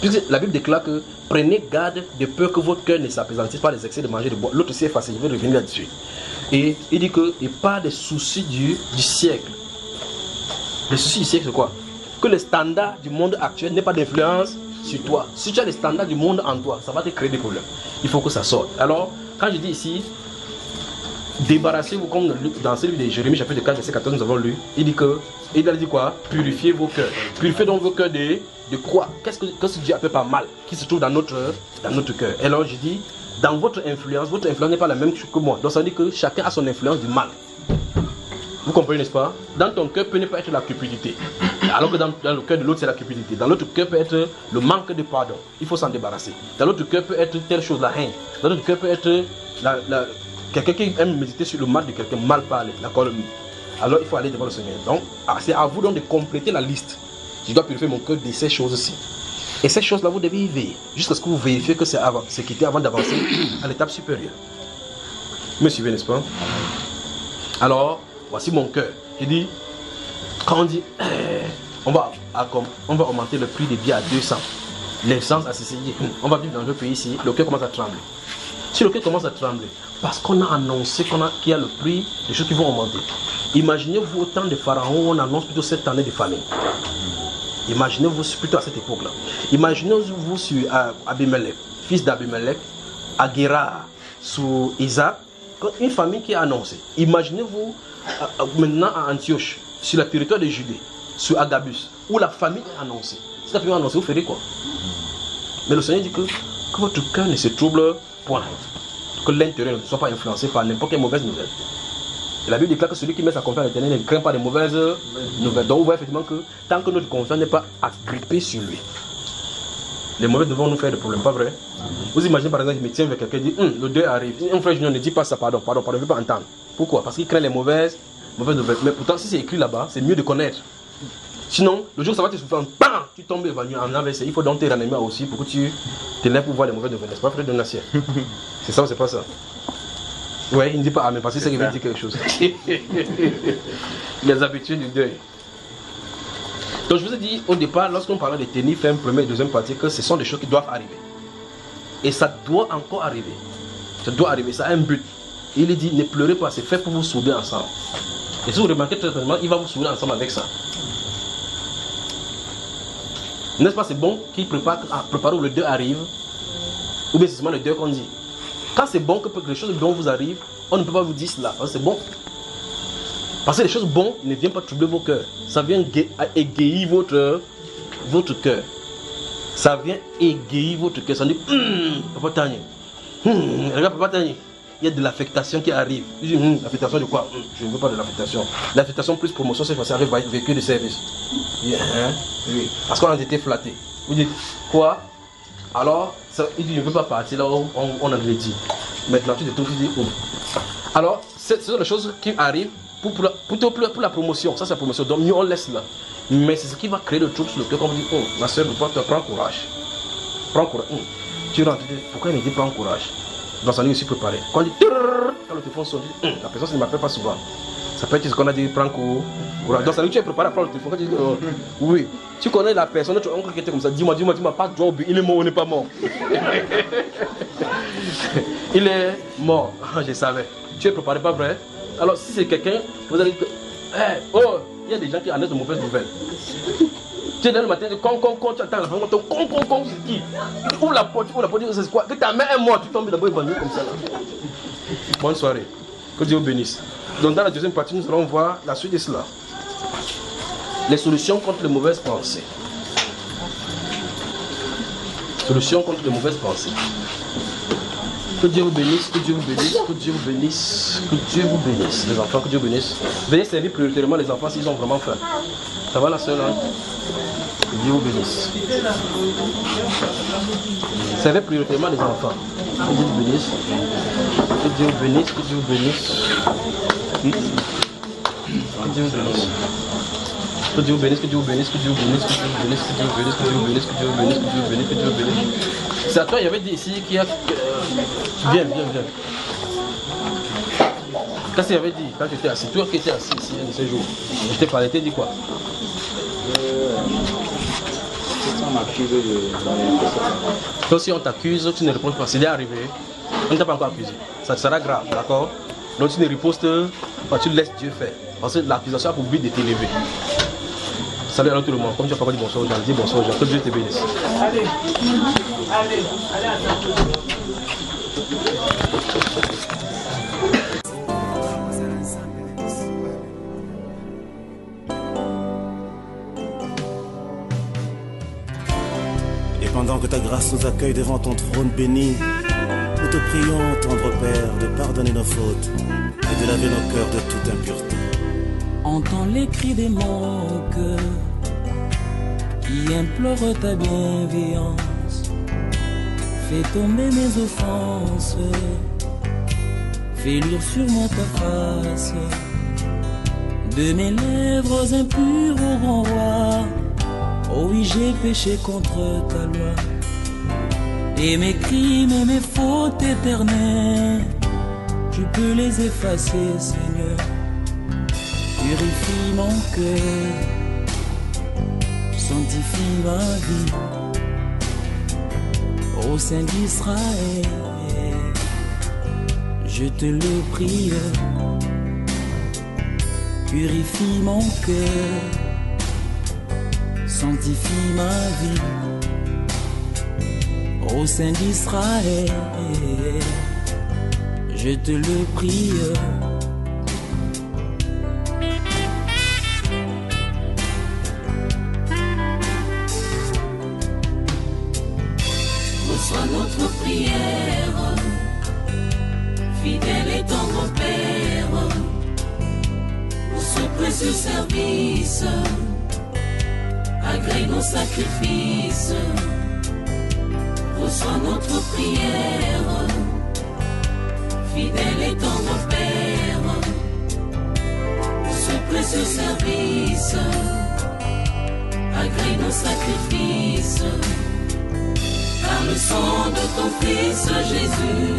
Puisque la Bible déclare que prenez garde de peur que votre cœur ne s'apesantisse par les excès de manger et de boire. L'autre c'est facile, je vais revenir là-dessus. Et il dit que, et pas des soucis du siècle. Les soucis du siècle, c'est quoi? Que les standards du monde actuel n'aient pas d'influence sur toi. Si tu as les standards du monde en toi, ça va te créer des problèmes. Il faut que ça sorte. Alors, quand je dis ici, débarrassez-vous, comme dans celui de Jérémie, chapitre 4, verset 14, nous avons lu, il a dit quoi? Purifiez vos cœurs. Purifiez donc vos cœurs de quoi? Qu'est-ce que Dieu appelle par mal qui se trouve dans notre cœur? Et alors je dis, dans votre influence n'est pas la même chose que moi. Donc ça veut dire que chacun a son influence du mal. Vous comprenez, n'est-ce pas? Dans ton cœur peut ne pas être la cupidité. Alors que dans le cœur de l'autre, c'est la cupidité. Dans l'autre cœur peut être le manque de pardon. Il faut s'en débarrasser. Dans l'autre cœur peut être telle chose, la haine. Dans l'autre cœur peut être quelqu'un qui aime méditer sur le mal de quelqu'un, mal parler, la calomnie. Alors il faut aller devant le Seigneur. Donc, c'est à vous donc de compléter la liste. Je dois purifier mon cœur de ces choses-ci. Et ces choses-là, vous devez y veiller. Jusqu'à ce que vous vérifiez que c'est quitté avant d'avancer à l'étape supérieure. Vous me suivez, n'est-ce pas? Alors, voici mon cœur. Je dis, quand on dit, on va augmenter le prix des billets à 200, l'essence à s'essayer, on va vivre dans un pays ici, le cœur commence à trembler. Si le cœur commence à trembler, parce qu'on a annoncé qu'il y a le prix des choses qui vont augmenter. Imaginez-vous au temps de Pharaon, on annonce plutôt cette année de famine. Imaginez-vous plutôt à cette époque-là. Imaginez-vous sur Abimelech, fils d'Abimelech, à Guérar, sur Isaac, une famille qui est annoncée. Imaginez-vous maintenant à Antioche, sur le territoire de Judée, sur Agabus, où la famille est annoncée. Si la famille est annoncée, vous ferez quoi? Mais le Seigneur dit que votre cœur ne se trouble point. Que l'intérieur ne soit pas influencé par n'importe quelle mauvaise nouvelle. Et la Bible déclare que celui qui met sa confiance à l'Éternel ne craint pas de mauvaises nouvelles. Donc vous voyez effectivement que tant que notre confiance n'est pas agrippée sur lui, les mauvaises nouvelles vont nous faire des problèmes, pas vrai? Vous imaginez par exemple, je me tiens avec quelqu'un et dit le deuil arrive. Un frère junior ne dit pas ça, pardon, je ne veux pas entendre. Pourquoi? Parce qu'il craint les mauvaises nouvelles. Mais pourtant, si c'est écrit là-bas, c'est mieux de connaître. Sinon, le jour où ça va te souffrir, tu tombes évanoui en AVC. Il faut donc te ranimer aussi pour que tu te lèves pour voir les mauvaises nouvelles. N'est-ce pas, frère de Nassir? C'est ça ou c'est pas ça? Ouais, il ne dit pas amen parce que c'est qu'il veut dire quelque chose. Les habitudes du deuil. Donc je vous ai dit au départ, lorsqu'on parlait de tenir ferme, première et deuxième partie, que ce sont des choses qui doivent arriver. Et ça doit encore arriver. Ça doit arriver, ça a un but. Il dit, ne pleurez pas, c'est fait pour vous souder ensemble. Et si vous remarquez très rapidement, il va vous souder ensemble avec ça. N'est-ce pas, c'est bon qu'il prépare où le deuil arrive, ou bien c'est seulement le deuil qu'on dit. Quand c'est bon que les choses bonnes vous arrivent, on ne peut pas vous dire cela, c'est bon. Parce que les choses bonnes ne viennent pas troubler vos cœurs. Ça vient égayer votre cœur. ça vient égayer votre cœur. Ça dit, Papa Tani, regarde Papa Tani, il y a de l'affectation qui arrive. Je dis, l'affectation de quoi? Je ne veux pas de l'affectation. L'affectation plus promotion, c'est que ça arrive avec véhicule de service. Oui, parce qu'on a été flatté. Vous dites, quoi? Alors, il dit, je ne veux pas partir là où on a dit. Maintenant, tu te trouves, tu dis, Alors, ce sont les choses qui arrivent pour la promotion. Ça, c'est la promotion. Donc, nous, on laisse là. Mais c'est ce qui va créer le trouble sur le cœur. Comme on dit, ma soeur, prends courage. Prends courage. Tu rentres, tu dis, pourquoi il me dit prends courage? Donc, ça nous aussi préparé. Quand on dit, quand le téléphone sonne, la personne ne m'appelle pas souvent. Ça peut être ce qu'on a dit, prends courage. Donc, ça nous tu es préparé à prendre le téléphone. Quand tu dis, oui. Tu connais la personne, tu as un oncle qui était comme ça. Dis-moi, pas de job, il est mort ou il n'est pas mort. Il est mort. Je savais. Tu es préparé, pas vrai? Alors, si c'est quelqu'un, vous allez dire, il y a des gens qui en ont de mauvaises nouvelles. Tu es dans le matin, tu attends la fin, c'est qui? Ouvre la porte, c'est quoi? Que ta mère est morte, tu tombes d'abord évanoui comme ça. Là. Bonne soirée. Que Dieu vous bénisse. Donc, dans la deuxième partie, nous allons voir la suite de cela. Les solutions contre les mauvaises pensées. Solutions contre les mauvaises pensées. Que Dieu vous bénisse, que Dieu vous bénisse, que Dieu vous bénisse, que Dieu vous bénisse. Les enfants, que Dieu vous bénisse. Veuillez servir prioritairement les enfants s'ils ont vraiment faim. Ça va la soeur là? Que Dieu vous bénisse. Servez prioritairement les enfants. Que Dieu vous bénisse. Que Dieu vous bénisse, que Dieu vous bénisse. Que Dieu vous bénisse. Que Dieu vous bénisse, que Dieu vous bénisse, que Dieu vous bénisse, que Dieu vous bénisse, que Dieu vous bénisse, que Dieu vous bénisse, que Dieu vous bénisse, que Dieu vous bénisse, que Dieu vous bénisse. C'est à toi, il y avait dit ici qu'il y a... Viens. Qu'est-ce qu'il avait dit quand tu étais assis? Toi qui étais assis ici un de ces jours. Je t'ai parlé, t'es dit quoi? Toi si on t'accuse, tu ne réponds pas. S'il est arrivé, on ne t'a pas encore accusé. Ça sera grave, d'accord? Donc tu ne ripostes pas, tu laisses Dieu faire. Parce que l'accusation a pour but de t'élever. Salut à tout le monde. Comme tu n'as pas dit bonsoir aux gens, dis bonsoir aux gens. Que Dieu te bénisse. Allez, Et pendant que ta grâce nous accueille devant ton trône béni, nous te prions, tendre Père, de pardonner nos fautes et de laver nos cœurs de toute impureté. Entends les cris de mon cœur qui implore ta bienveillance. Fais tomber mes offenses, fais luire sur moi ta face. De mes lèvres impures au grand roi, oh oui, j'ai péché contre ta loi. Et mes crimes et mes fautes éternelles, tu peux les effacer, Seigneur. Purifie mon cœur, sanctifie ma vie. Ô Saint d'Israël, je te le prie. Purifie mon cœur, sanctifie ma vie. Ô Saint d'Israël, je te le prie. Reçois notre prière, fidèle et tendre Père, pour ce précieux service, agrée nos sacrifices. Reçois notre prière, fidèle et tendre Père, pour ce précieux service, agrée nos sacrifices. Par le sang de ton Fils Jésus,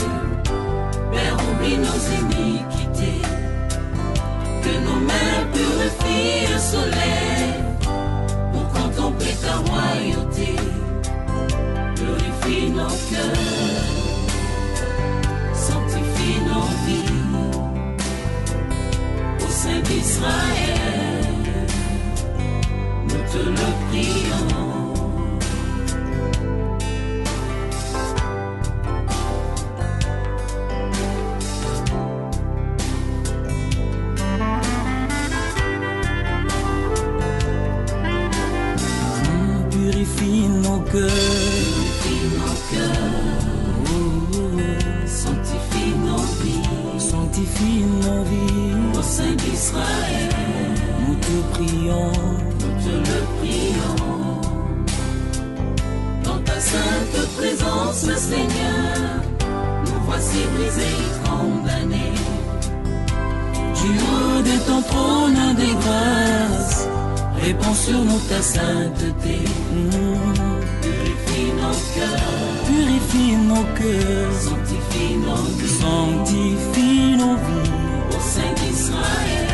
Père, oublie nos iniquités, que nos mains purifient le soleil, pour contempler ta royauté. Purifie nos cœurs, sanctifie nos vies, au Saint d'Israël, nous te le prions. Purifie nos cœurs, sanctifie nos vies. Ô Saint d'Israël, Nous te prions, nous te le prions. Dans ta sainte présence, Seigneur, nous voici brisés et condamnés. du haut de ton trône des grâces, répands sur nous ta sainteté. Purifie nos cœurs, Purifie nos cœurs, sanctifie nos vies. sanctifie nos vies. Ô Saint d'Israël,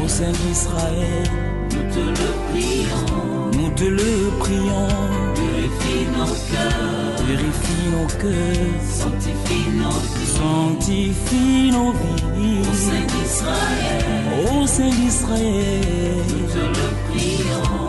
Ô Saint d'Israël, nous te le prions. nous te le prions. Purifie nos cœurs, Purifie nos cœurs, sanctifie nos vies. sanctifie nos vies. Ô Saint d'Israël, Ô Saint d'Israël, nous te le prions.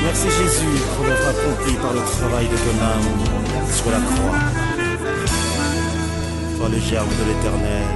Merci Jésus pour l'œuvre accomplie par le travail de ton âme sur la croix. Toi le germe de l'Éternel,